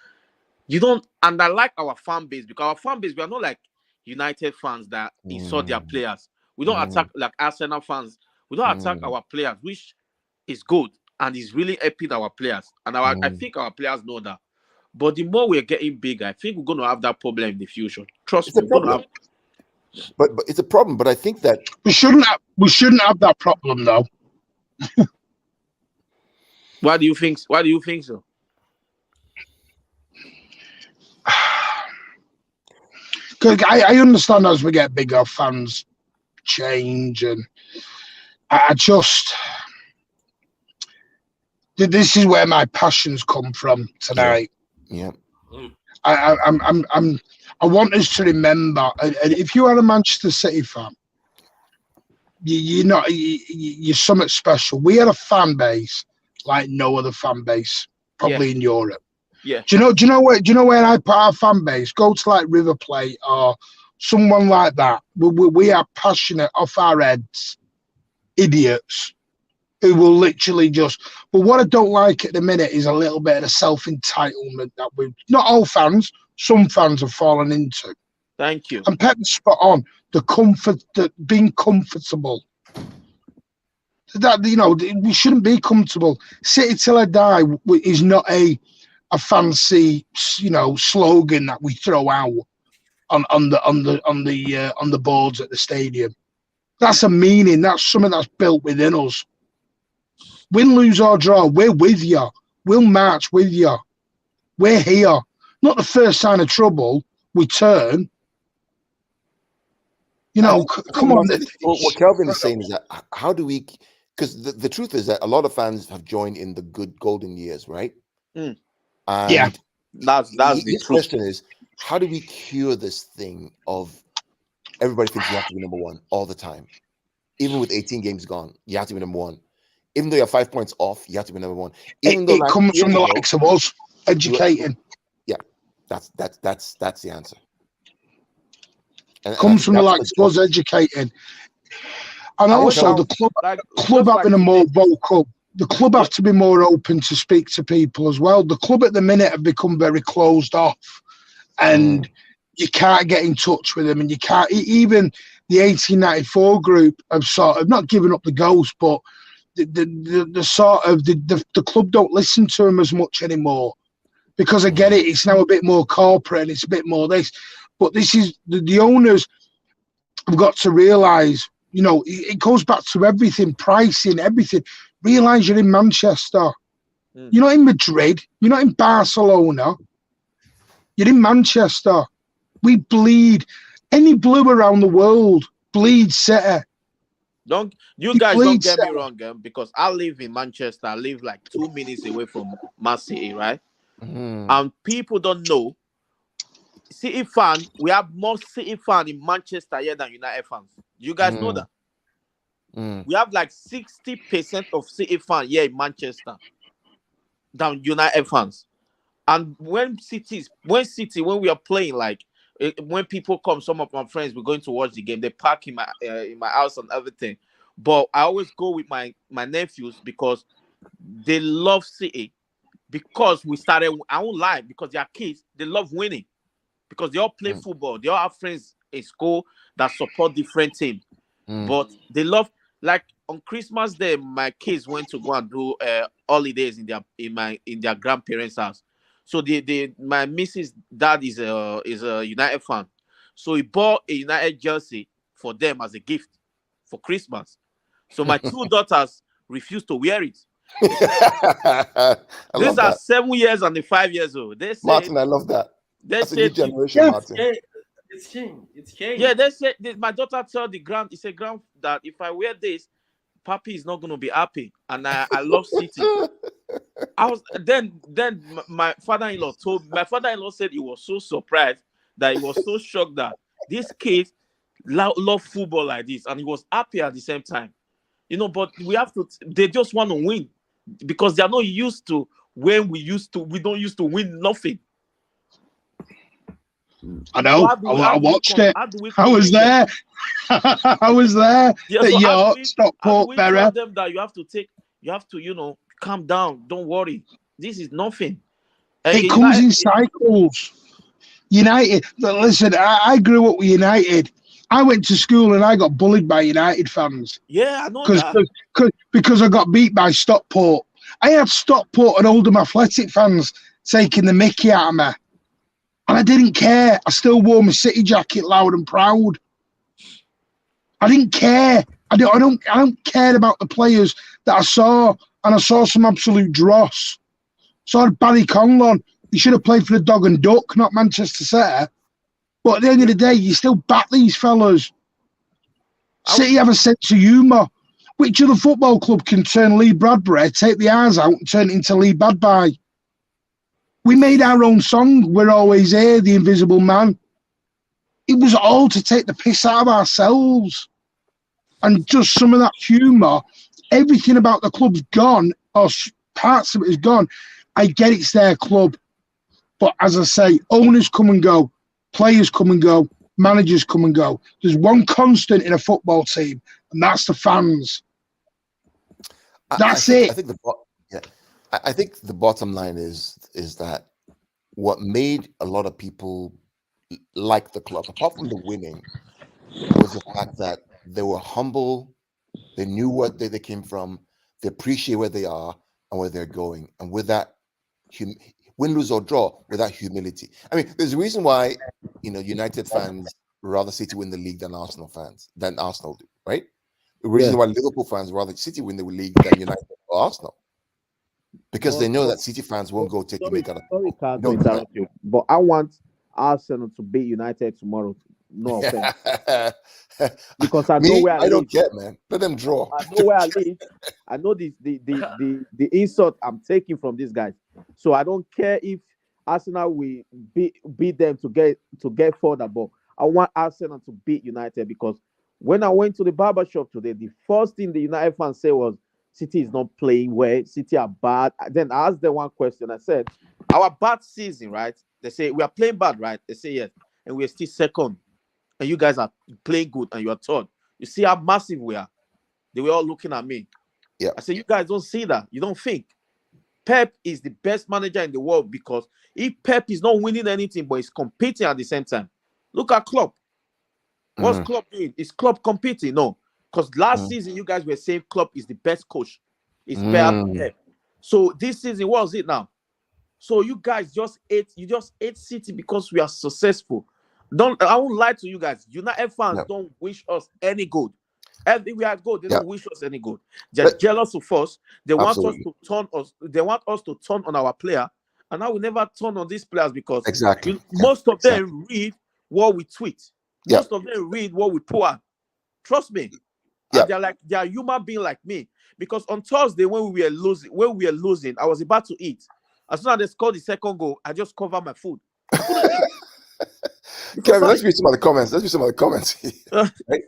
you don't. And I like our fan base, because our fan base, we are not like United fans that insult their Mm. players. We don't Mm. attack like Arsenal fans. We don't attack Mm. our players, which is good and is really helping our players. And I Mm. think our players know that. But the more we're getting bigger, I think we're going to have that problem in the future. Trust It's a me, we're going to problem. have. But it's a problem. But I think that We shouldn't have that problem though. Why do you think? Why do you think so? Because I understand as we get bigger, fans change, and I just this is where my passions come from tonight. yeah. I want us to remember, and if you are a Manchester City fan, you're something special. We had a fan base like no other fan base probably in Europe. Yeah. Do you know where I put our fan base? Go to like River Plate or someone like that. We are passionate off our heads, idiots who will literally just. But what I don't like at the minute is a little bit of the self-entitlement that we, not all fans, some fans have fallen into. Thank you. And Pep's spot on. The comfort, being comfortable. That we shouldn't be comfortable. City till I die is not a fancy slogan that we throw out on the boards at the stadium. That's a meaning. That's something that's built within us. Win, lose or draw, we're with you. We'll march with you. We're here. Not the first sign of trouble, we turn. Come on. What Kelvin is saying is that how do we? Because the truth is that a lot of fans have joined in the good golden years, right? Mm. And that's the truth. Question is, how do we cure this thing of everybody thinks you have to be number one all the time? Even with 18 games gone, you have to be number one. Even though you're 5 points off, you have to be number one. Even though it comes from the likes of us educating. Yeah, that's the answer. Comes from the likes of us educating. And also the club having a more vocal. The club have to be more open to speak to people as well. The club at the minute have become very closed off, and you can't get in touch with them, and you can't. Even the 1894 group have sort of not given up the ghost, but the sort of the club don't listen to them as much anymore, because I get it. It's now a bit more corporate, and it's a bit more this. But this is the owners have got to realise. It goes back to everything, pricing, everything. Realise you're in Manchester. You're not in Madrid. You're not in Barcelona. You're in Manchester. We bleed. Any blue around the world bleeds City. You guys don't get me wrong, because I live in Manchester. I live like 2 minutes away from Man City, right? And people don't know. City fan, we have more City fan in Manchester here than United fans. You guys know that? We have like 60% of City fan here in Manchester than United fans. And when we are playing, like when people come, some of my friends, we're going to watch the game. They park in my house and everything. But I always go with my nephews because they love City. Because we started, I won't lie, because they are kids, they love winning. because they all play football. They all have friends in school that support different teams. But they love, like on Christmas Day, my kids went to go and do holidays in their grandparents' house. So my missus dad is a United fan. So he bought a United jersey for them as a gift for Christmas. So my two daughters refused to wear it. These are 7 years and 5 years old. They say, Martin, I love that. That's a new generation, Martin. It's changed. Yeah, they said my daughter told the grand, he said, grand, that if I wear this, Papi is not going to be happy. And I love City. Then my father-in-law said he was so surprised, that he was so shocked that this kid love football like this, and he was happy at the same time. But they just want to win, because they are not used to when we don't used to win nothing. I know. I watched it. I was there. I was there. Yeah, at so York, Stockport, Bury. Tell them that you have to calm down. Don't worry. This is nothing. It comes in cycles. United. Listen, I grew up with United. I went to school and I got bullied by United fans. Yeah, I know that. Because I got beat by Stockport. I had Stockport and Oldham Athletic fans taking the mickey out of me. And I didn't care. I still wore my City jacket loud and proud. I didn't care. I don't care about the players that I saw. And I saw some absolute dross. Saw Barry Conlon. He should have played for the Dog and Duck, not Manchester City. But at the end of the day, you still back these fellas. City have a sense of humour. Which other football club can turn Lee Bradbury, take the eyes out, and turn it into Lee Badby? We made our own song, We're Always Here, The Invisible Man. It was all to take the piss out of ourselves. And just some of that humour, everything about the club's gone, or parts of it is gone. I get it's their club. But as I say, owners come and go, players come and go, managers come and go. There's one constant in a football team, and that's the fans. That's it. I think the bottom line is that what made a lot of people like the club, apart from the winning, was the fact that they were humble, they knew what they came from, they appreciate where they are and where they're going, and with that, win, lose or draw, with that humility. I mean, there's a reason why United fans rather City win the league than Arsenal do, right? The reason why Liverpool fans rather City win the league than United or Arsenal. Because they know that City fans won't go take the make out of Sorry, Carl, to interrupt you, but I want Arsenal to beat United tomorrow. No offense. Because I know where I live. Don't care, man. Let them draw. I know where I live. I know the insult I'm taking from these guys. So I don't care if Arsenal will beat them to get further, but I want Arsenal to beat United, because when I went to the barber shop today, the first thing the United fans said was, City is not playing well. City are bad. Then I asked them one question. I said, our bad season, right? They say, we are playing bad, right? They say, yes. And we're still second. And you guys are playing good and you are third. You see how massive we are? They were all looking at me. Yeah. I said, you guys don't see that. You don't think. Pep is the best manager in the world, because if Pep is not winning anything, but he's competing at the same time. Look at Klopp. What's Klopp doing? Is Klopp competing? No. Because last season, you guys were saying Klopp is the best coach. It's better than Pep. So this season, what was it now? So you guys just ate City because we are successful. I won't lie to you guys. United fans don't wish us any good. If we are good, they don't wish us any good. They're jealous of us. They want us to turn us. They want us to turn on our player, and I will never turn on these players, because most of them read what we tweet. Most of them read what we put out. Trust me. They are human being like me. Because on Thursday, when we were losing, I was about to eat. As soon as they scored the second goal, I just covered my food. Kevin, let's read some of the comments. Right?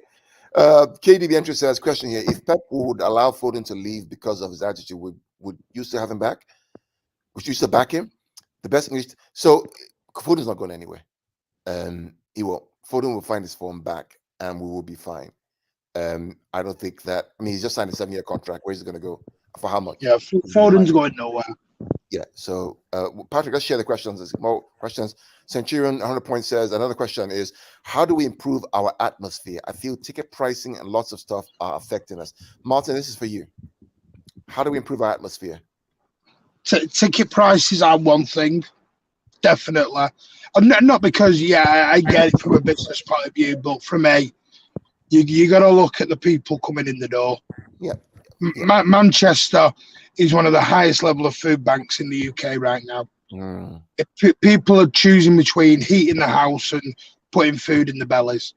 KDB entry says, question here: if Pep would allow Foden to leave because of his attitude, would you still have him back? Would you still back him? The best English. So Foden's not going anywhere. He won't. Foden will find his form back, and we will be fine. I don't think that. I mean, he's just signed a 7-year contract. Where's he going to go? For how much? Yeah, Foden's going nowhere. Yeah. So, Patrick, let's share the questions. There's more questions. Centurion 100 points says another question is, how do we improve our atmosphere? I feel ticket pricing and lots of stuff are affecting us. Martin, this is for you. How do we improve our atmosphere? Ticket prices are one thing, definitely. And not because, I get it from a business point of view, but from you got to look at the people coming in the door. Yeah. Manchester is one of the highest level of food banks in the UK right now. If people are choosing between heating the house and putting food in the bellies,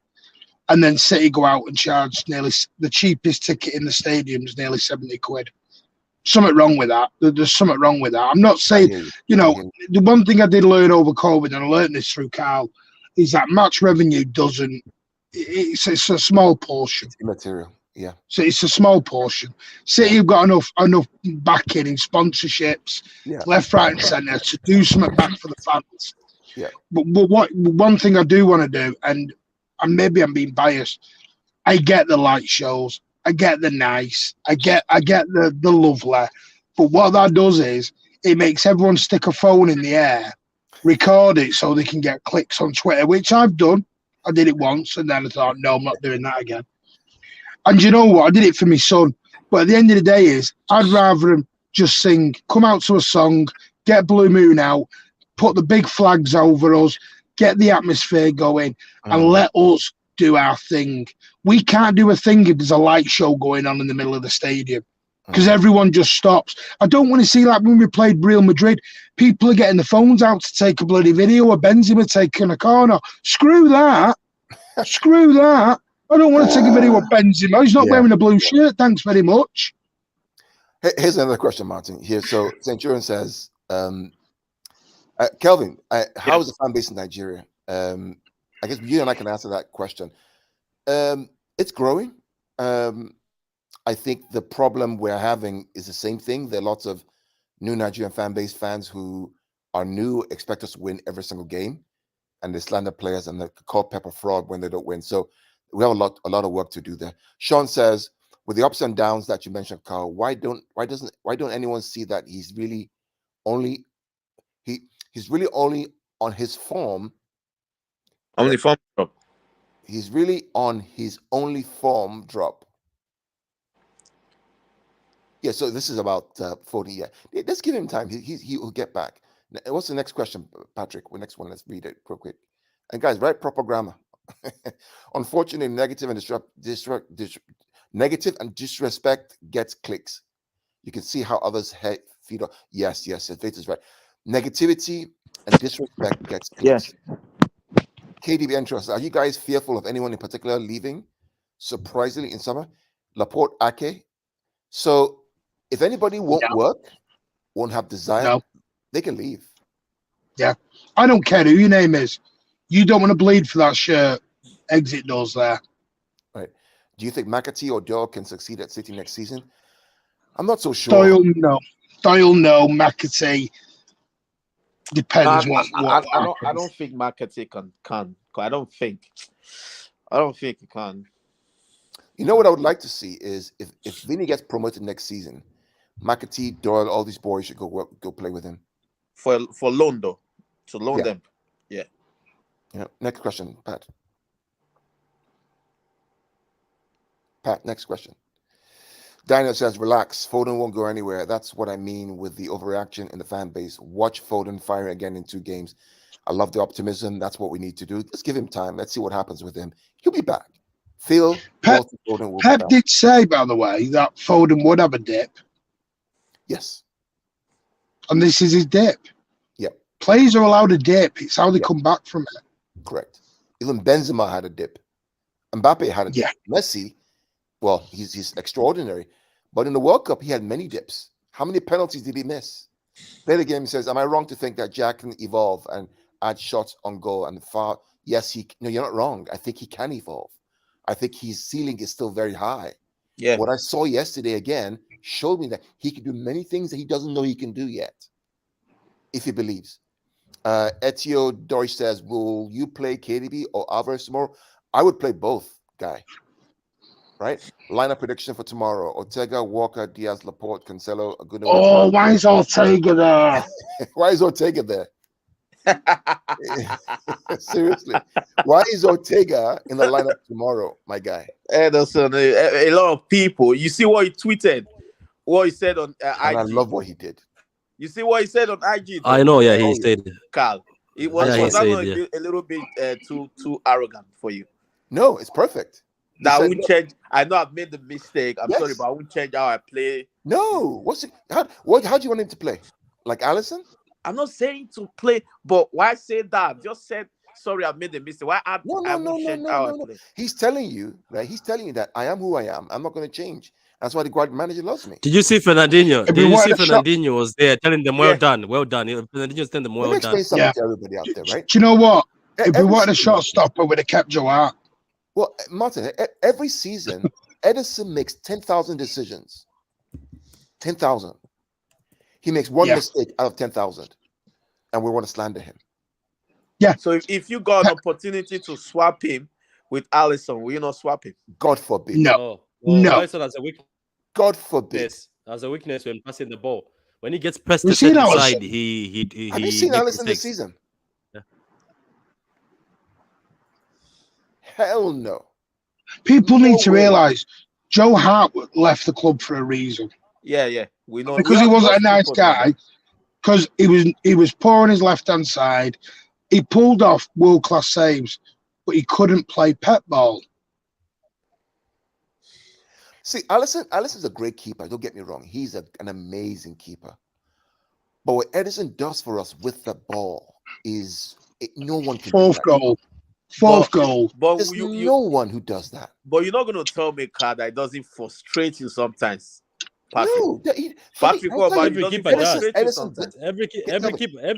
and then City go out and charge nearly the cheapest ticket in the stadium is nearly 70 quid. Something wrong with that. There's something wrong with that. I'm not saying, the one thing I did learn over COVID, and I learned this through Carl, is that match revenue doesn't, it's a small portion. It's immaterial. Yeah. So it's a small portion. City have got enough backing in sponsorships, left, right, and centre to do something back for the fans. Yeah. But one thing I do want to do, and maybe I'm being biased, I get the light shows, I get the nice, I get the lovely, but what that does is it makes everyone stick a phone in the air, record it so they can get clicks on Twitter, which I've done. I did it once, and then I thought, no, I'm not doing that again. And you know what? I did it for my son. But at the end of the day I'd rather him just sing, come out to a song, get Blue Moon out, put the big flags over us, get the atmosphere going, and let us do our thing. We can't do a thing if there's a light show going on in the middle of the stadium because everyone just stops. I don't want to see, like when we played Real Madrid, people are getting the phones out to take a bloody video of Benzema taking a corner. Screw that. Screw that. I don't want to take a video of Benzema. He's not wearing a blue shirt. Thanks very much. Here's another question, Martin. Here, so Centurion says, Kelvin, how is the fan base in Nigeria? I guess you and I can answer that question. It's growing. I think the problem we're having is the same thing. There are lots of new Nigerian fan base fans who are new, expect us to win every single game, and they slander players and they call Pepper fraud when they don't win. So we have a lot of work to do there. Sean says, with the ups and downs that you mentioned, Carl, why don't anyone see that he's really only on his form? Only form drop. He's really on his only form drop. Yeah, so this is about 40. Yeah, let's give him time. He'll get back. What's the next question, Patrick? The next one, let's read it real quick. And guys, write proper grammar. Unfortunately, negative and disrespect gets clicks. You can see how others feed off. Yes, Faith is right. Negativity and disrespect gets clicks. Yeah. KDB interest. Are you guys fearful of anyone in particular leaving? Surprisingly, in summer, Laporte Ake. So, if anybody won't work, won't have desire, they can leave. Yeah, I don't care who your name is. You don't want to bleed for that shirt. Exit doors there. Right. Do you think McAtee or Doyle can succeed at City next season? I'm not so sure. Doyle, no. McAtee. Depends what I don't think McAtee can. I don't think he can. You know what I would like to see is if Vinny gets promoted next season, McAtee, Doyle, all these boys should go play with him. For loan though. To loan them. Yeah. Next question, Pat. Pat, next question. Daniel says, relax. Foden won't go anywhere. That's what I mean with the overreaction in the fan base. Watch Foden fire again in 2 games. I love the optimism. That's what we need to do. Let's give him time. Let's see what happens with him. He'll be back. Pep did say, by the way, that Foden would have a dip. Yes. And this is his dip. Yep. Players are allowed a dip. It's how they come back from it. Correct. Even Benzema had a dip. Mbappe had a dip. Yeah. Messi, well, he's extraordinary. But in the World Cup, he had many dips. How many penalties did he miss? Play the game says, am I wrong to think that Jack can evolve and add shots on goal and far? Yes, no, you're not wrong. I think he can evolve. I think his ceiling is still very high. Yeah. What I saw yesterday again showed me that he can do many things that he doesn't know he can do yet, if he believes. Etio Dorish says, will you play KDB or Alvarez tomorrow? I would play both, Guy. right? Lineup prediction for tomorrow: Ortega, Walker, Diaz, Laporte, Cancelo, Aguero. Oh, why is Ortega there? Why is Ortega there? Seriously, why is Ortega in the lineup tomorrow, my guy? Ederson, a lot of people. You see what he tweeted, what he said on And IG. I love what he did. You see what he said on IG. I know, yeah, he said. Carl, it was, Yeah, he was that said, not yeah. a little bit too arrogant for you? No, it's perfect. He Now I said, won't change. I know I've made the mistake. I'm Yes. sorry, but I won't change how I play. no, what's it? How do you want him to play? Like Allison? I'm not saying to play, but why say that? Just said sorry, I've made the mistake. Why I won't change how I play? He's telling you, right? He's telling you that I am who I am. I'm not going to change. That's why the guard manager loves me. Did you see Fernandinho? Did we you want see a shot- Fernandinho was there telling them, well Yeah. done, well done. Fernandinho's telling them, Let me well explain done. something Yeah. to everybody out there, right? Do you know what? If we Every wanted a season- shot stopper, we'd have kept Joe Hart. Well, Martin, every season, Edison makes 10,000 decisions. 10,000. He makes one Yeah. mistake out of 10,000, and we want to slander him. So if you got an opportunity to swap him with Allison, will you not swap him? God forbid. No. Oh, well, No. Alisson has a weakness. God forbid. Has a weakness when passing the ball. When he gets pressed We've to set seen Alisson. inside, he Have you seen makes Allison this mistakes. season? Yeah. Hell no. People No need to way. realize Joe Hart left the club for a reason. Yeah. We know Because he wasn't a nice guy. Because he was poor on his left hand side. He pulled off world class saves, but he couldn't play pet ball. See, Allison's a great keeper. Don't get me wrong. He's an amazing keeper. But what Edison does for us with the ball is no one can do Fourth that. goal. Fourth goal. But There's you, no one who does that. but you're not going to tell me, Carl, that it doesn't frustrate you sometimes. Patrick. No, Patrick, I'll what tell about you, Every it? Doesn't keeper does. frustrate you Edison- sometimes? Every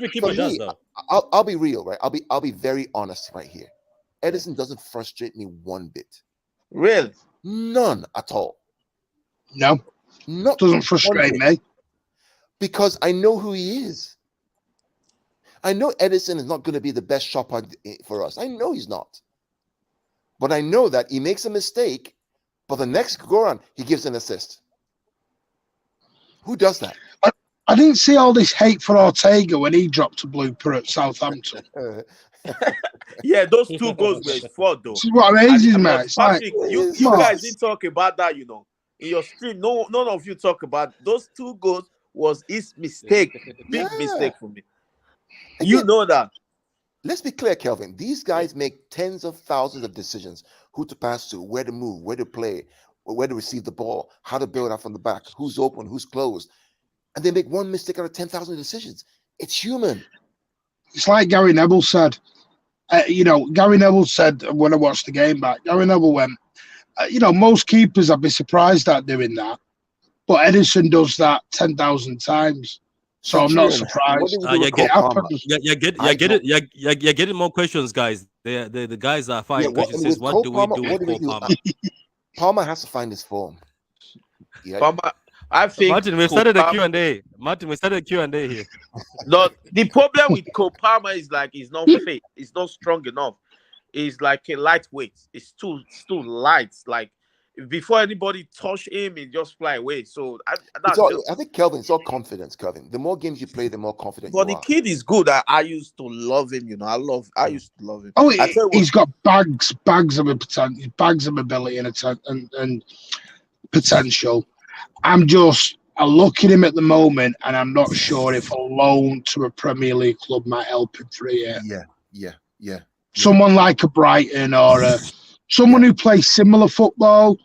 keeper for does me, though. I'll be real, right? I'll be very honest right here. Edison doesn't frustrate me one bit. Really? None at all. No, Not doesn't one frustrate bit. me. Because I know who he is. I know Edison is not going to be the best shopper for us. I know he's not. But I know that he makes a mistake, but the next go around, he gives an assist. Who does that? I didn't see all this hate for Ortega when he dropped a blooper at Southampton. Yeah, those two goals were his fault, though. This is what amazes me. But It's like, Patrick, you Come on. guys didn't talk about that, in your stream. None of you talk about those two goals was his mistake. Big Yeah. mistake for me. And You yet, know that. let's be clear, Kelvin. These guys make tens of thousands of decisions: who to pass to, where to move, where to play, where to receive the ball, how to build up from the back, who's open, who's closed, and they make one mistake out of 10,000 decisions. It's human. it's like Gary Neville said. Gary Neville said when I watched the game back, Gary Neville went, most keepers I'd be surprised at doing that. But Edison does that 10,000 times. So I'm not surprised. What did we do with Yeah, Cole Palmer? You're getting more questions, guys. The guys are firing questions. Says, what do we do with Cole Palmer? Palmer has to find his form. Yeah. Palmer, I think Martin, we started a Q&A. Martin, we started a Q&A here. The problem with Cole Palmer is like he's not fit. He's not strong enough. He's like a lightweight. It's too light. Like before anybody touch him, he just fly away. So I think Kelvin, it's all confidence, Kelvin. The more games you play, the more confident but you the are. kid is good. I used to love him. I used to love him. Oh, I tell you he's got bags of potential, bags of ability and potential. I look at him at the moment, and I'm not sure if a loan to a Premier League club might help him for a year. Yeah. Someone like a Brighton or someone who plays similar football,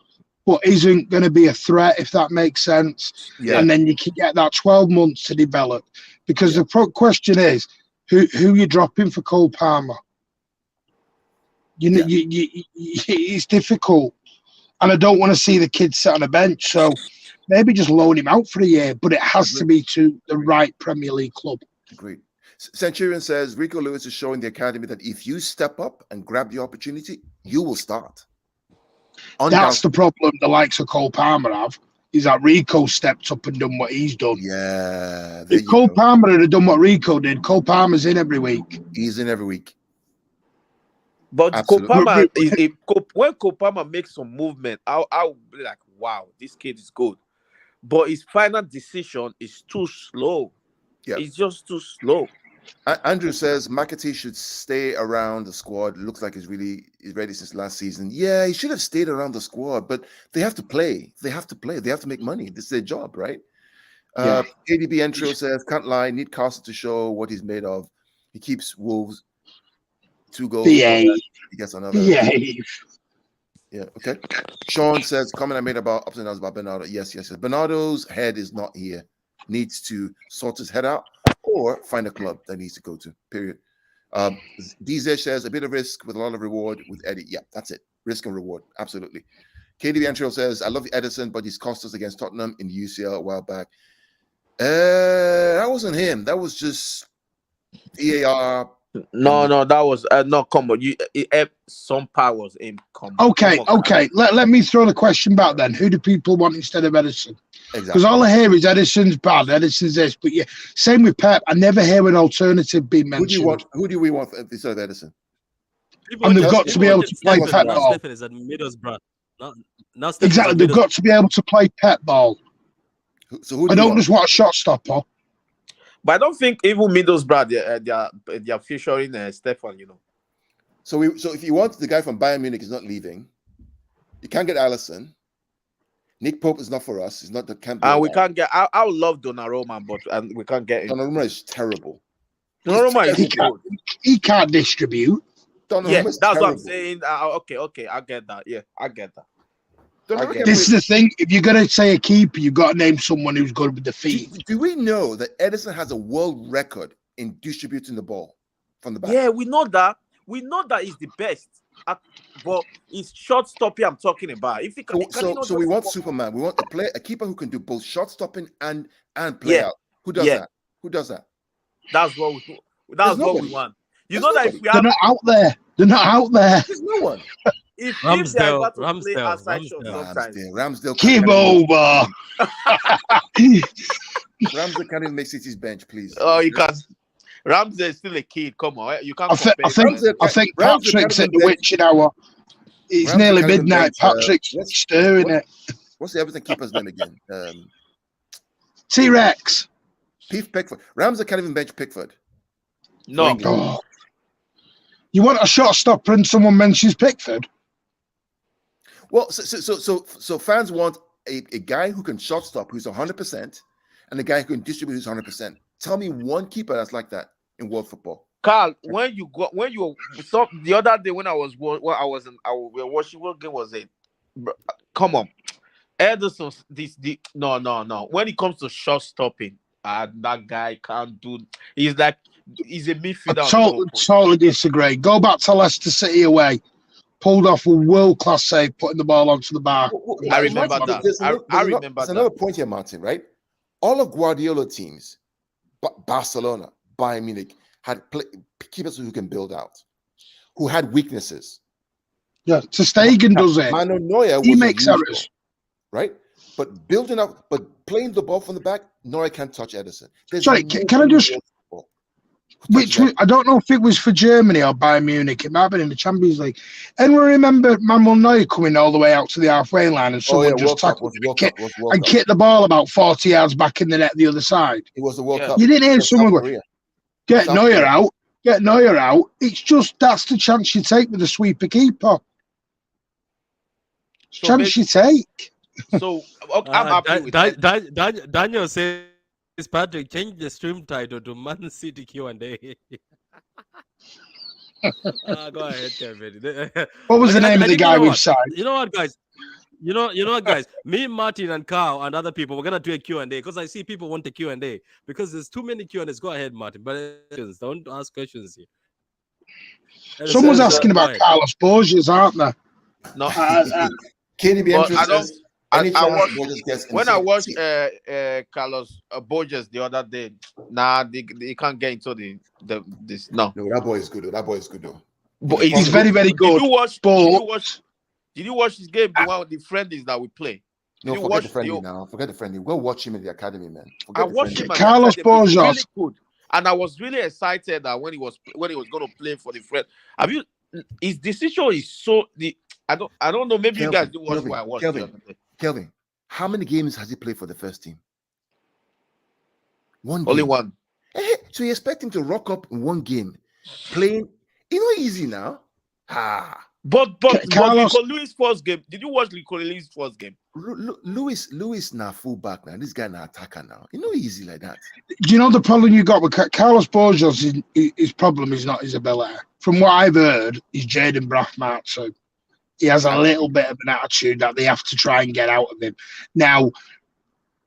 but isn't going to be a threat, if that makes sense. Yeah. And then you can get that 12 months to develop. Because the question is, who you dropping for Cole Palmer? It's difficult. And I don't want to see the kid sit on a bench. So maybe just loan him out for a year, but it has to be to the right Premier League club. Agreed. Centurion says Rico Lewis is showing the academy that if you step up and grab the opportunity, you will start. That's the problem the likes of Cole Palmer have, is that Rico stepped up and done what he's done. Yeah. If Cole Palmer had done what Rico did, Cole Palmer's in every week. He's in every week. But Absolutely. Kopama, when Kopama makes some movement, I'll be like, wow, this kid is good. But his final decision is too slow. Yeah. It's just too slow. Andrew says McAtee should stay around the squad. Looks like he's ready since last season. Yeah, he should have stayed around the squad, but they have to play. They have to make money. This is their job, right? KDB Entrio says, can't lie, need Carson to show what he's made of. He keeps Wolves 2 goals. Behave. He gets another. Behave. Yeah, okay. Sean says, comment I made about ups and downs about Bernardo. Yes. Bernardo's head is not here. Needs to sort his head out or find a club that needs to go to, period. DZ says, a bit of risk with a lot of reward with Eddie. Yeah, that's it. Risk and reward. Absolutely. KDB Antrio says, I love Edison, but he's cost us against Tottenham in the UCL a while back. That wasn't him. That was just EAR. No, that was no, come on. Some powers in come. Okay. Let me throw the question back then. Who do people want instead of Edison? Exactly. Because all I hear is Edison's bad, Edison's this. But yeah, same with Pep. I never hear an alternative being mentioned. Who do we want instead of Edison? And they've got to be able to play Pep ball. Exactly, they've got to be able to play Pep ball. So I don't just want a shot stopper. But I don't think even Middlesbrough they're featuring Stefan, you know. So if you want the guy from Bayern Munich is not leaving, you can't get Alisson. Nick Pope is not for us. He's not the camp. And we can't get. I would love Donnarumma, but we can't get him. Donnarumma is terrible. Donnarumma is good. He can't distribute. Yeah, that's terrible. What I'm saying. Okay, I get that. Yeah, I get that. This is the thing. If you're gonna say a keeper, you've got to name someone who's good with the feet. Do we know that Edison has a world record in distributing the ball from the back? Yeah, we know that. We know that he's the best. But it's short stopping I'm talking about. If he can, so we want Superman. We want a keeper who can do both short stopping and play out. Who does that? Who does that? That's what we want. You know that if we they're not out there. They're not out there. There's no one. If they are about to play outside shot sometimes. Ramsdale. Keep over. Ramsdale can't even make City's bench, please. Oh, you can't. Ramsdale is still a kid. Come on, you can't. I think Patrick's at the witching hour. It's nearly midnight. Patrick's stirring it. What's the Everton keeper's name again? T-Rex. Pickford. Ramsdale can't even bench Pickford. No. Oh. You want a shot stopper and someone mentions Pickford? Well, so fans want a guy who can shot stop, who's 100%, and a guy who can distribute, who's 100%. Tell me one keeper that's like that in world football. Carl, the other day when I was watching, what game was it? Come on, Ederson. No. When it comes to shot stopping, that guy can't do. He's a midfielder. Totally disagree. Go back to Leicester City away. Pulled off a world-class save, putting the ball onto the bar. I remember that. I remember that. There's another point here, Martin, right? All of Guardiola teams, Barcelona, Bayern Munich, had keepers who can build out, who had weaknesses. Yeah, Ter Stegen does it. Mano Neuer he makes errors. Right? But building up, but playing the ball from the back, Neuer can't touch Edison. Sorry, can I just... I don't know if it was for Germany or Bayern Munich. It might have been in the Champions League. Anyone remember Manuel Neuer coming all the way out to the halfway line and someone just tackled and kicked the ball about 40 yards back in the net the other side? It was the World Cup. You didn't hear someone go, get Neuer out. It's just that's the chance you take with a sweeper keeper. Chance you take. So I'm happy with that. Daniel says, Patrick, change the stream title to Man City Q&A. Go ahead, Kevin. What was the name of the guy we've signed? You know what, guys? You know what, guys? Me, Martin, and Carl, and other people, we're gonna do a Q&A because I see people want the Q&A because there's too many Q&As. Go ahead, Martin, but don't ask questions here. Someone's asking about Carlos Borges, aren't they? No, Can you be interested? When I watched Carlos Borges the other day, they can't get into this. No, that boy is good. That boy is good though. But he's very, very good. Did you watch his game? The friendlies that we play. No, forget the friendly now. Forget the friendly. Go watch him in the academy, man. I watched him. Carlos Borges, really good, and I was really excited that when he was going to play for the friend. his decision is so I don't know. Maybe you guys do watch what I watched. Kelvin, how many games has he played for the first team? Only one. So you expect him to rock up in one game, playing? It's not easy now. But Louis' first game. Did you watch Louis' first game? Louis now fullback now. This guy now attacker now. It's not easy like that. Do you know the problem you got with Carlos Borges? His problem is not his ability. From what I've heard, he's Jaden Brathmart, so he has a little bit of an attitude that they have to try and get out of him. Now,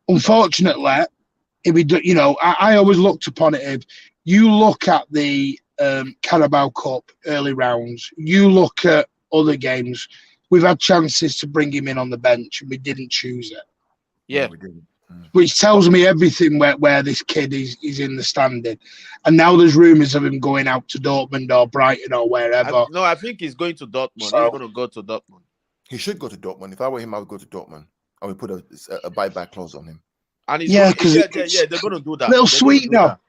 unfortunately, I always looked upon it. If you look at the Carabao Cup early rounds, you look at other games, we've had chances to bring him in on the bench and we didn't choose it. Yeah. No, we didn't. Which tells me everything where this kid is in the standing. And now there's rumours of him going out to Dortmund or Brighton or wherever. I think he's going to Dortmund. He's going to go to Dortmund. He should go to Dortmund. If I were him, I would go to Dortmund. I would put a buyback clause on him. And because they're going to do that. A little sweetener.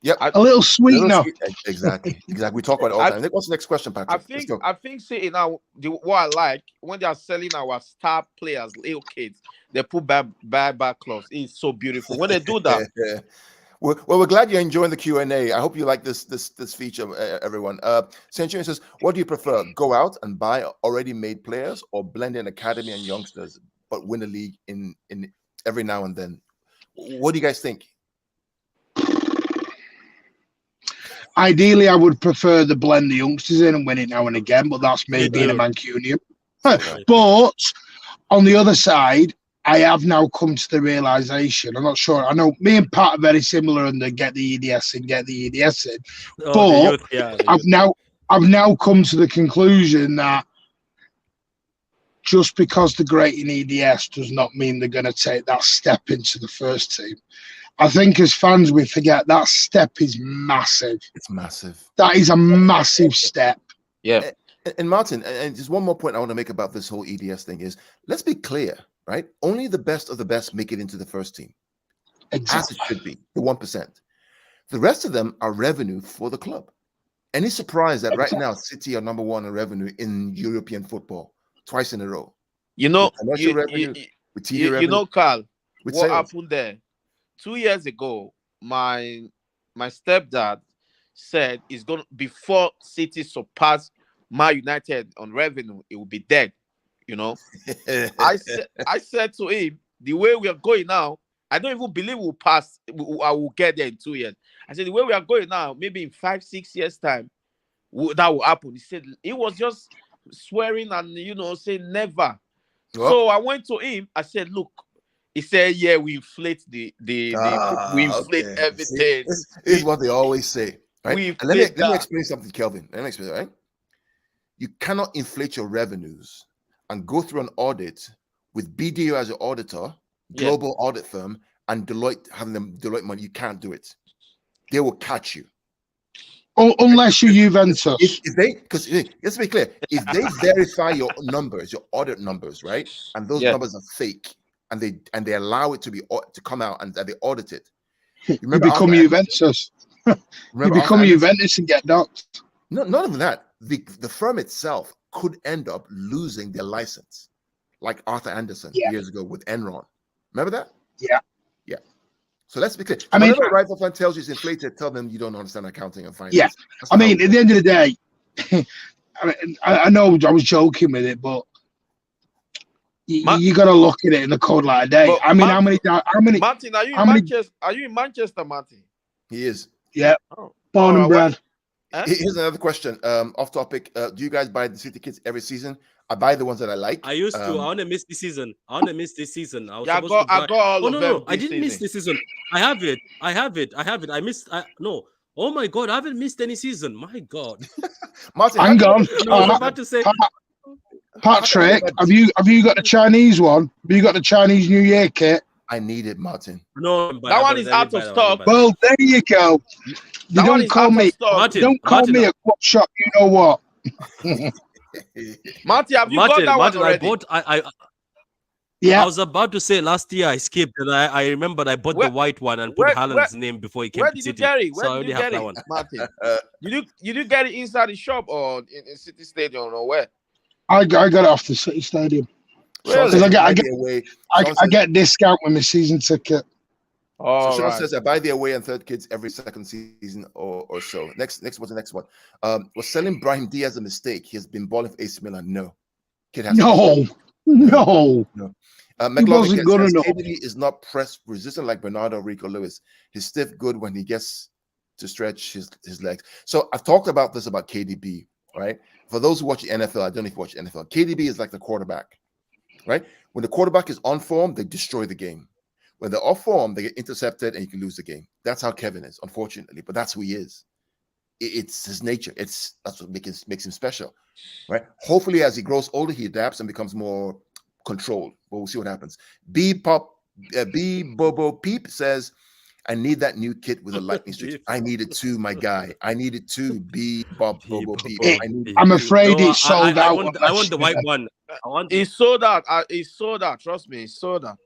Yep. A little sweetener. Exactly. We talk about it all the time. What's the next question, Patrick? I think City now, what I like, when they are selling our star players, little kids, they put back clause. It's so beautiful. When they do that. Yeah. Well, we're glad you're enjoying the Q&A. I hope you like this feature, everyone. Centurion says, what do you prefer? Go out and buy already made players or blend in academy and youngsters, but win a league in every now and then? What do you guys think? Ideally, I would prefer to blend the youngsters in and win it now and again, but that's me being a Mancunian. But on the other side, I have now come to the realization. I'm not sure. I know me and Pat are very similar in the get the EDS in. But I've now come to the conclusion that just because they're great in EDS does not mean they're going to take that step into the first team. I think as fans, we forget that step is massive. It's massive. That is a massive step. Yeah. And Martin, and just one more point I want to make about this whole EDS thing is, let's be clear, right? Only the best of the best make it into the first team. Exactly. As it should be, the 1%. The rest of them are revenue for the club. Any surprise that right now City are number one in revenue in European football twice in a row? You know, Carl, what sales. happened there? 2 years ago, my stepdad said it's going to, before City surpass Man United on revenue, it will be dead. You know, I said to him, the way we are going now, I don't even believe we'll pass. I will get there in 2 years. I said, the way we are going now, maybe in 5-6 years time, that will happen. He said he was just swearing and saying never. What? So I went to him. I said, look. He said, "Yeah, we inflate we inflate everything." This is what they always say, right? Let me explain something, Kelvin. Let me explain, right? You cannot inflate your revenues and go through an audit with BDO as your auditor, global audit firm, and Deloitte having them Deloitte money. You can't do it. They will catch you. Unless you're Juventus. Because let's be clear, if they verify your numbers, your audit numbers, right, and those numbers are fake. And they allow it to come out and they audit it. You become Juventus. You become Juventus and get docked. No, not even that. The firm itself could end up losing their license, like Arthur Anderson years ago with Enron. Remember that? Yeah. So let's be clear. So whenever a rifle fan tells you it's inflated, tell them you don't understand accounting and finance. Yeah. At the end of the day, I know I was joking with it, but you got to look at it in the cold light of day. But how many? Martin, are you in Manchester, Martin? He is. Yeah. Born and bred. Here's another question. Off topic. Do you guys buy the City kits every season? I buy the ones that I like. I used to. I want to miss this season. I got all of them. No. I didn't miss this season. I have it. I missed. No. Oh my God! I haven't missed any season. My God. Martin, hang on. No, I was about to say. Patrick, have you got the Chinese one? Have you got the Chinese New Year kit? I need it, Martin. No, that one is out of stock. Well, there you go. You don't call me. Don't call me a quad shop. You know what? Martin, have you got that one already? Yeah. I was about to say last year I skipped, and I remembered I bought Where- the white one and put Haaland's name before he came Where to did you City. get it? So I Where did already you have get that it, one. Martin? Did you get it inside the shop or in City Stadium or where? I got it off the City Stadium. Sean Really? says, Because buy the away. I get discount with my season ticket. All Sean right. says, I buy the away and third kids every second season or so. Next, what's the next one? Was selling Brahim Diaz a mistake? He has been balling for AC Milan. No. Kid has No. McLaughlin wasn't good says, enough. KDB is not press resistant like Bernardo Rico Lewis. He's stiff good when he gets to stretch his legs. So I've talked about this about KDB, right? For those who watch the NFL, I don't know if you watch the NFL. KDB is like the quarterback, right? When the quarterback is on form, they destroy the game. When they're off form, they get intercepted and you can lose the game. That's how Kevin is, unfortunately, but that's who he is. It's his nature. That's what makes him special, right? Hopefully, as he grows older, he adapts and becomes more controlled. But we'll see what happens. B Bobo Peep says, I need that new kit with a lightning switch. I need it too, my guy. I need it too. B Bobo Peep. I'm afraid No, it's sold out. I want the white one. It's sold out. It's sold out. Trust me, it's sold out.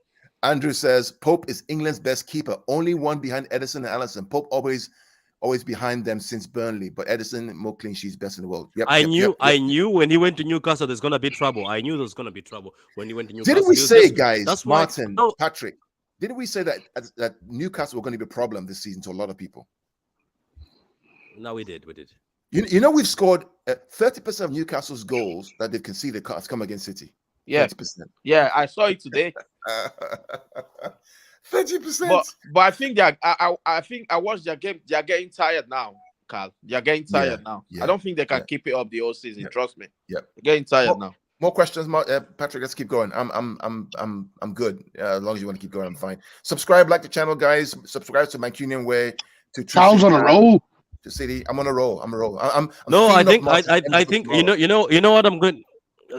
Andrew says Pope is England's best keeper, only one behind Edison and Allison. Pope always behind them since Burnley, but Edison more clean sheets, best in the world. I knew when he went to Newcastle, there's gonna be trouble. I knew there was gonna be trouble when he went to Newcastle. Didn't we say, guys? That's Martin, why, Patrick. Didn't we say that Newcastle were going to be a problem this season to a lot of people? No, we did. You know, we've scored 30% of Newcastle's goals that they've conceded has come against City. Yeah, 30%. Yeah, I saw it today. 30%. But I think I watched their game. They are getting tired now, Carl. They are getting tired now. Yeah, I don't think they can keep it up the whole season. Trust me. Yeah, they're getting tired now. More questions, Patrick. Let's keep going. I'm good. As long as you want to keep going, I'm fine. Subscribe, like the channel, guys. Subscribe to Mancunian Way. To Charles on a roll. To City, I'm on a roll. I think you know what I'm going.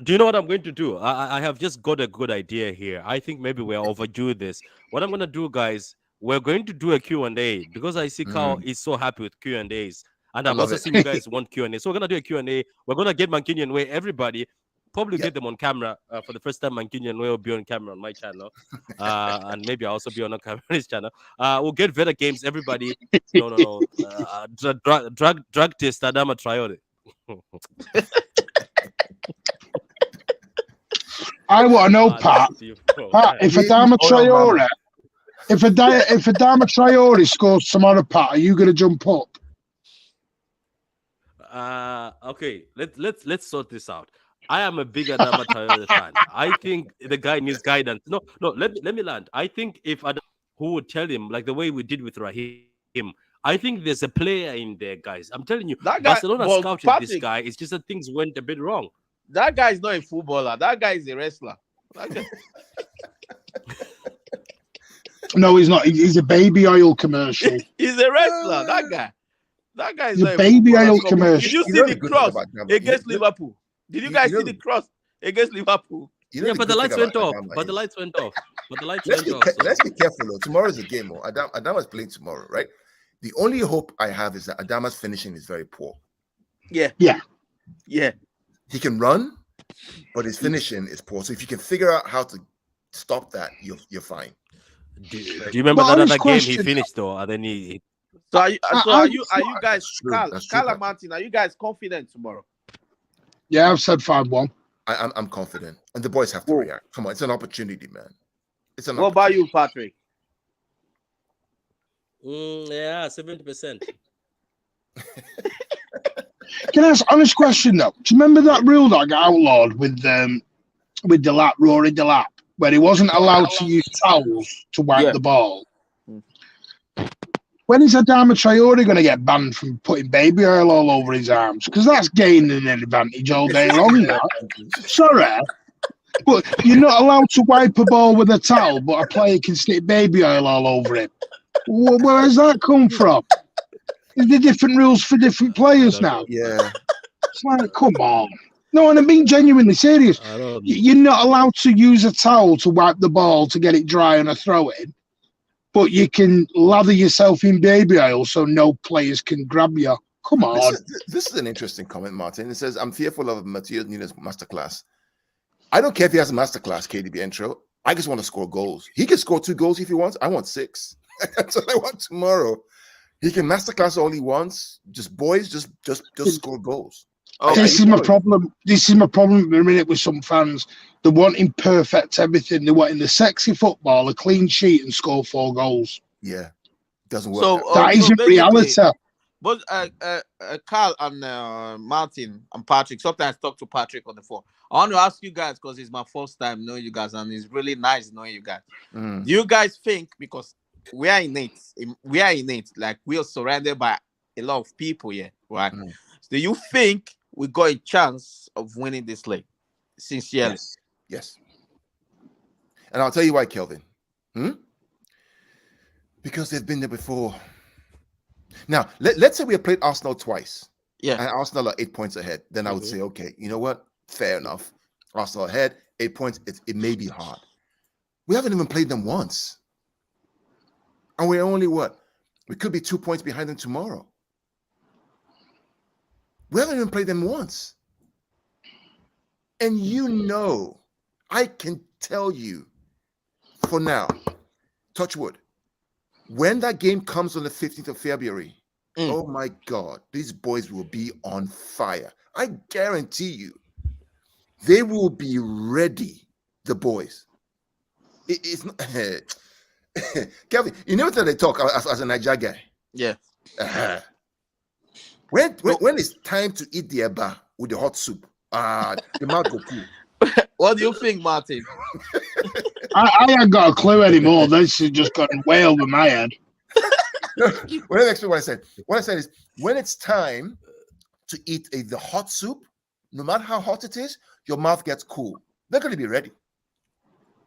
Do you know what I'm going to do? I have just got a good idea here. I think maybe we're overdue this. What I'm going to do, guys, we're going to do a Q&A because I see Carl is so happy with Q&As. And I've also seen you guys want Q&A. So we're going to do a Q&A. We're going to get Mancunian Way, everybody, probably get them on camera. For the first time, Mancunian Way will be on camera on my channel. And maybe I'll also be on his channel. We'll get Veda Games, everybody. No. Drug test Adama Traore. I want to know, Pat, if Adama Traore scores tomorrow, Pat, are you going to jump up? Okay, let's sort this out. I am a big Adama Traore fan. I think the guy needs guidance. No, let me land. I think if who would tell him, like the way we did with Raheem, I think there's a player in there, guys. I'm telling you, that guy, Barcelona scouted this guy. It's just that things went a bit wrong. That guy is not a footballer. That guy is a wrestler. No, he's not. He's a baby oil commercial. He's a wrestler. That guy is a baby oil commercial. Did you see the cross against Liverpool? Did you guys see the cross against Liverpool? But the lights went off. Let's be careful, though. Tomorrow's a game. Adama's playing tomorrow, right? The only hope I have is that Adama's finishing is very poor. Yeah. He can run, but his finishing is poor. So if you can figure out how to stop that, you're fine. Do you remember that other game he finished though? And then he. So are you guys, Carl and Martin? Are you guys confident tomorrow? Yeah, I've said 5-1. I'm confident, and the boys have to react. Come on, it's an opportunity, man. What about you, Patrick? Yeah, 70%. Can I ask an honest question though? Do you remember that rule that got outlawed with Delap, Rory Delap, where he wasn't allowed to use towels to wipe the ball? When is Adama Traore going to get banned from putting baby oil all over his arms? Because that's gaining an advantage all day long now. Sorry, but you're not allowed to wipe a ball with a towel, but a player can stick baby oil all over it. Where has that come from? Is there different rules for different players now? Yeah. It's like, come on. No, and I'm being genuinely serious. You're not allowed to use a towel to wipe the ball to get it dry on a throw-in, but you can lather yourself in baby oil so no players can grab you. Come on. This is an interesting comment, Martin. It says, I'm fearful of Matthias Nunes' masterclass. I don't care if he has a masterclass, KDB intro. I just want to score goals. He can score 2 goals if he wants. I want 6. That's what I want tomorrow. He can masterclass all he wants. Just boys, just score goals. This is my problem. This is my problem at the minute with some fans. They're wanting perfect everything. They're wanting the sexy football, a clean sheet, and score 4 goals. Yeah, doesn't work. So that isn't reality. But Carl and Martin and Patrick, sometimes talk to Patrick on the phone. I want to ask you guys, because it's my first time knowing you guys, and it's really nice knowing you guys. Do you guys think, because we are innate, like we are surrounded by a lot of people here, right? Do you think we got a chance of winning this league? Sincerely. Yes. And I'll tell you why, Kelvin. Because they've been there before. Now, let's say we have played Arsenal twice. Yeah. And Arsenal are 8 points ahead. Then I would say, okay, you know what? Fair enough. Arsenal ahead, 8 points. It may be hard. We haven't even played them once. And we're only what? We could be 2 points behind them tomorrow. We haven't even played them once. And I can tell you for now, touch wood, when that game comes on the 15th of February, oh my God, these boys will be on fire. I guarantee you, they will be ready, the boys. It's not... Kelvin, you know that they talk as a Niger guy? Yeah. When it's time to eat the eba with the hot soup, the mouth go cool. What do you think, Martin? I ain't got a clue anymore. This has just gotten way over my head. Well, that's what I said. What I said is, when it's time to eat the hot soup, no matter how hot it is, your mouth gets cool. They're going to be ready.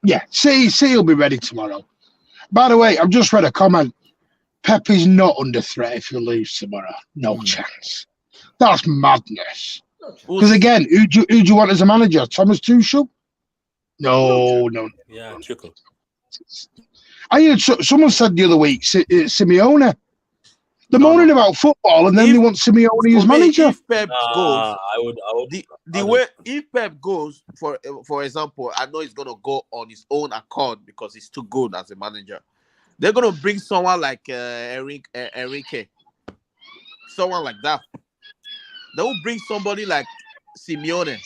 Yeah, see, he'll be ready tomorrow. By the way, I've just read a comment. Pep is not under threat if you lose tomorrow. No chance. That's madness. Because again, who do you want as a manager? Thomas Tuchel? No. Yeah, Tuchel. I heard someone said the other week, Simeone. They're moaning about football, and then they want Simeone as manager. If Pep goes, if Pep goes, for example, I know he's gonna go on his own accord because he's too good as a manager. They're gonna bring someone like Enrique, someone like that. They will bring somebody like Simeone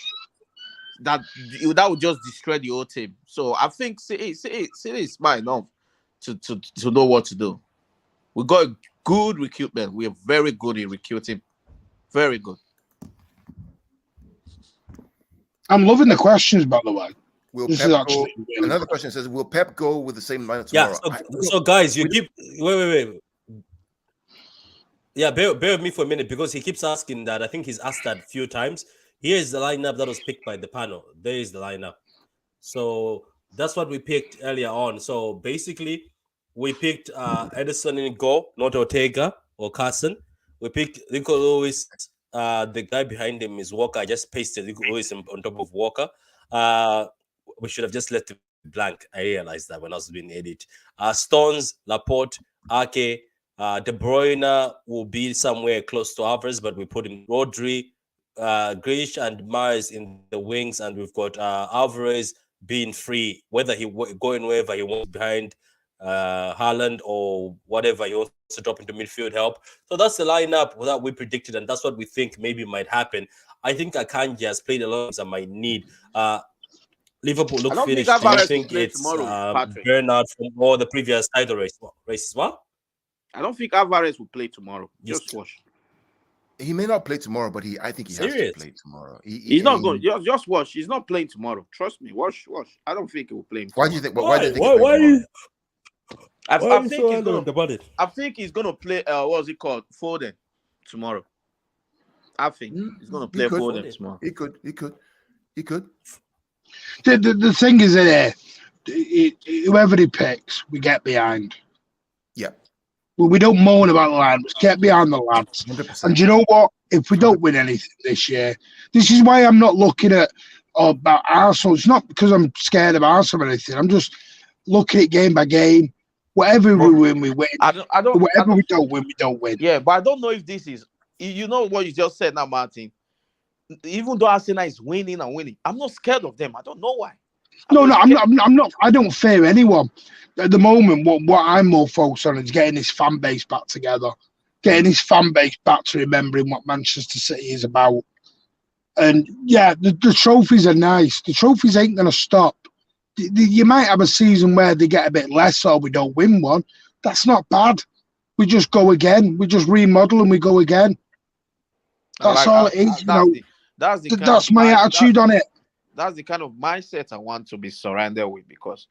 that would just destroy the whole team. So I think City is smart enough to know what to do. We got a good recruitment. We are very good in recruiting. Very good. I'm loving the questions, by the way. Another question says, will Pep go with the same lineup tomorrow? Yeah, so guys, you keep... Wait. Yeah, bear with me for a minute, because he keeps asking that. I think he's asked that a few times. Here's the lineup that was picked by the panel. There is the lineup. So that's what we picked earlier on. So basically, we picked Edison in goal, not Ortega or Carson. We picked Rico Lewis. The guy behind him is Walker. I just pasted Rico Lewis on top of Walker. We should have just left it blank. I realized that when I was doing the edit. Stones, Laporte, Ake, De Bruyne will be somewhere close to ours, but we put him Rodri, Grish, and Mars in the wings, and we've got Alvarez being free, whether he going wherever he wants behind Haaland or whatever he wants to drop into midfield help. So that's the lineup that we predicted, and that's what we think maybe might happen. I think Akanji has played a lot of my need. Liverpool look finished. Do you think it's Bernard from all the previous title races? What? I don't think Alvarez will play tomorrow. Just watch. He may not play tomorrow, but I think he has to play tomorrow. He's not going. Just watch. He's not playing tomorrow. Trust me. Watch. I don't think he will play. Why do you think? Why do you think? I think he's gonna play. What's it called? Foden tomorrow. I think he's gonna play Foden tomorrow. He could. The thing is that whoever he picks, we get behind. Yeah. Well, we don't moan about the lads. Get behind the lads. 100%. And do you know what? If we don't win anything this year, this is why I'm not looking at about Arsenal. It's not because I'm scared of Arsenal or anything. I'm just looking at game by game. Whatever we win, we win. Whatever we don't win, we don't win. Yeah, but I don't know if this is. You know what you just said now, Martin. Even though Arsenal is winning and winning, I'm not scared of them. I don't know why. No, I'm not. I don't fear anyone at the moment. What I'm more focused on is getting his fan base back together, getting his fan base back to remembering what Manchester City is about. And yeah, the trophies are nice. The trophies ain't gonna stop. You might have a season where they get a bit less or we don't win one. That's not bad. We just go again. We just remodel and we go again. That's all it is. That's my attitude on it. That's the kind of mindset I want to be surrounded with, because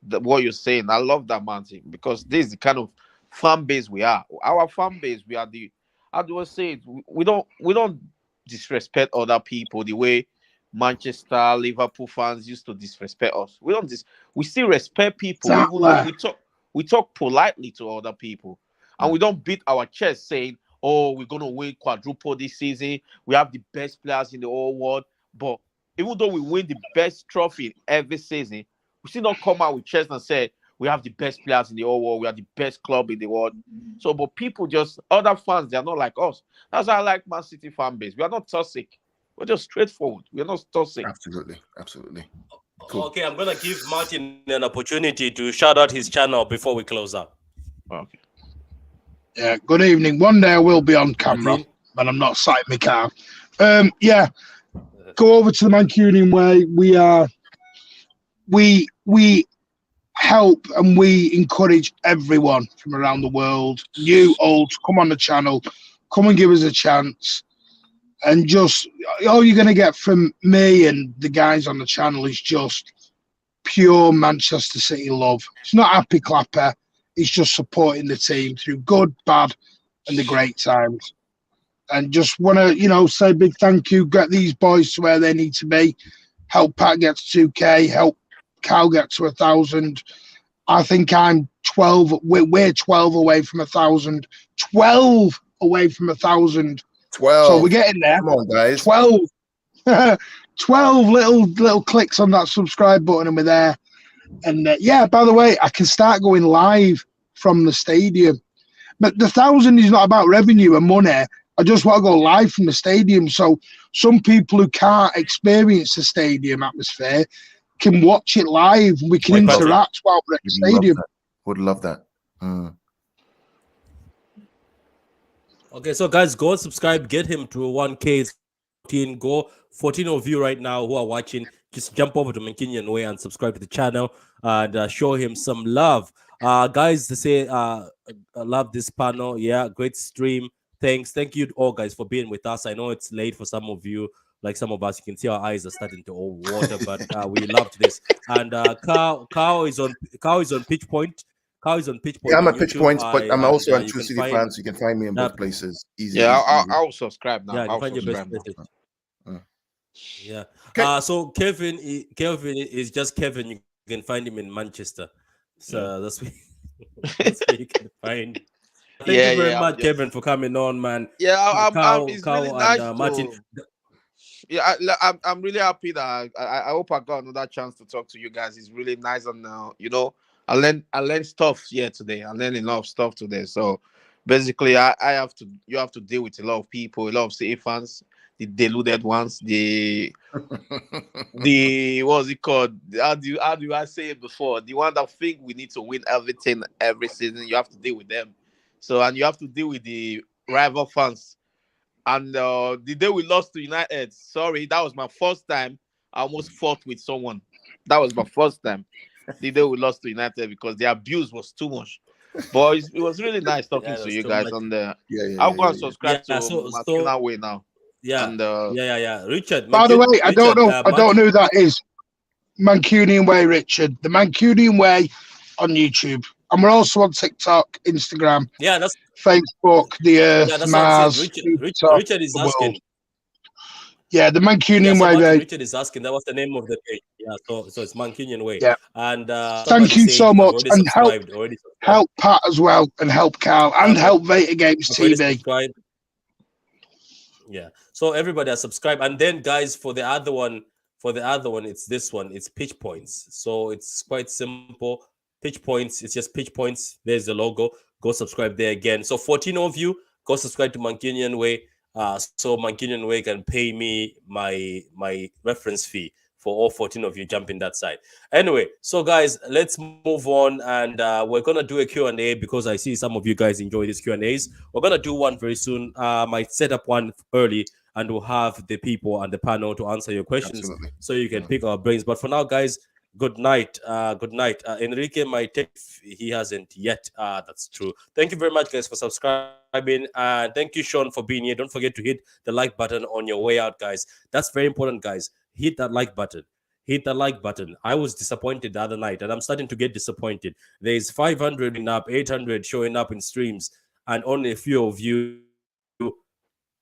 what you're saying, I love that, Monty, because this is the kind of fan base we are. Our fan base, we are the, how do I say it? We don't disrespect other people the way Manchester, Liverpool fans used to disrespect us. We still respect people, even though we talk politely to other people, and we don't beat our chest saying, "Oh, we're gonna win quadruple this season. We have the best players in the whole world." But even though we win the best trophy every season, we still don't come out with chest and say we have the best players in the whole world. We are the best club in the world. So, but people other fans, they are not like us. That's why I like Man City fan base. We are not toxic. We're just straightforward. We're not toxic. Absolutely. Cool. Okay, I'm gonna give Martin an opportunity to shout out his channel before we close up. Okay. Yeah. Good evening. One day I will be on camera, and I'm not sat in my car. Yeah. Go over to the Mancunian Way. We help and we encourage everyone from around the world, new, old, come on the channel, come and give us a chance. And just all you're going to get from me and the guys on the channel is just pure Manchester City love. It's not happy clapper. It's just supporting the team through good, bad, and the great times. And just want to, say a big thank you. Get these boys to where they need to be. Help Pat get to 2K. Help Cal get to 1,000. I think I'm 12. We're 12 away from 1,000. 12 away from 1,000. 12. So we're getting there. Come on, guys. 12. 12 little clicks on that subscribe button and we're there. And yeah, by the way, I can start going live from the stadium. But the 1,000 is not about revenue and money. I just want to go live from the stadium. So some people who can't experience the stadium atmosphere can watch it live. We can interact while we're at the stadium. Would love that. Okay, so guys, go and subscribe. Get him to 1K. 14 of you right now who are watching. Just jump over to Mancunian Way and subscribe to the channel and show him some love. Guys, to say I love this panel. Yeah, great stream. Thank you all guys for being with us. I know it's late for some of you. Like some of us, you can see our eyes are starting to all water, but we loved this. And Cow is on Pitch Point. Cow is on Pitch Point. Yeah, I'm at Pitch Points, but I'm also on True City Fans. You can find me in both places. Easy. Yeah, easy. I'll subscribe now. Yeah, I'll find your best subscribe now. Yeah. Okay. So Kelvin is just Kevin. You can find him in Manchester. So that's where you can find him. Thank you very much, Kevin, for coming on, man. Yeah, it's Cow really nice and Martin. Yeah, I'm really happy that I hope I got another chance to talk to you guys. It's really nice, and I learned stuff here today. I learned a lot of stuff today. So basically, you have to deal with a lot of people, a lot of City fans, the deluded ones, the what's it called? How do I say it before? The one that think we need to win everything every season. You have to deal with them. So, and you have to deal with the rival fans. And the day we lost to United, sorry, that was my first time I almost fought with someone. That was my first time. The day we lost to United because the abuse was too much. But it was really nice talking to you guys. And I'll go and subscribe to Mancunian Way now. Yeah, and Richard. By the way, I don't know who that is. Mancunian Way, Richard. The Mancunian Way on YouTube. And we're also on TikTok, Instagram, that's Facebook, the Earth, Mars. Richard is asking. Yeah, the Mancunian Way. Richard is asking. That was the name of the page. Yeah, so it's Mancunian Way. Yeah. And thank you so much, and help Pat as well, and help Carl, and help Veta Games TV. Yeah. So everybody has subscribed, and then guys, for the other one, it's this one. It's Pitch Points. So it's quite simple. Pitch Points. It's just Pitch Points. There's the logo. Go subscribe there again. So 14 of you go subscribe to Mancunian Way. So Mancunian Way can pay me my reference fee for all 14 of you jumping that side. Anyway, so guys, let's move on, and we're gonna do a Q&A because I see some of you guys enjoy these Q&As. We're gonna do one very soon. Might set up one early, and we'll have the people and the panel to answer your questions. Absolutely. So you can pick our brains. But for now, guys, good night. Good night. Enrique might take, he hasn't yet. That's true. Thank you very much, guys, for subscribing. And thank you, Sean, for being here. Don't forget to hit the like button on your way out, guys. That's very important, guys. Hit that like button. Hit the like button. I was disappointed the other night, and I'm starting to get disappointed. There's 500 up, 800 showing up in streams, and only a few of you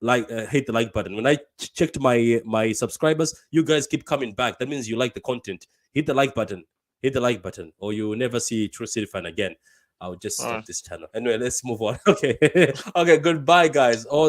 hit the like button. When I checked my subscribers, you guys keep coming back. That means you like the content. Hit the like button. Hit the like button, or you will never see True City Fan again. I'll just stop this channel. Anyway, let's move on. Okay. Okay, goodbye, guys. All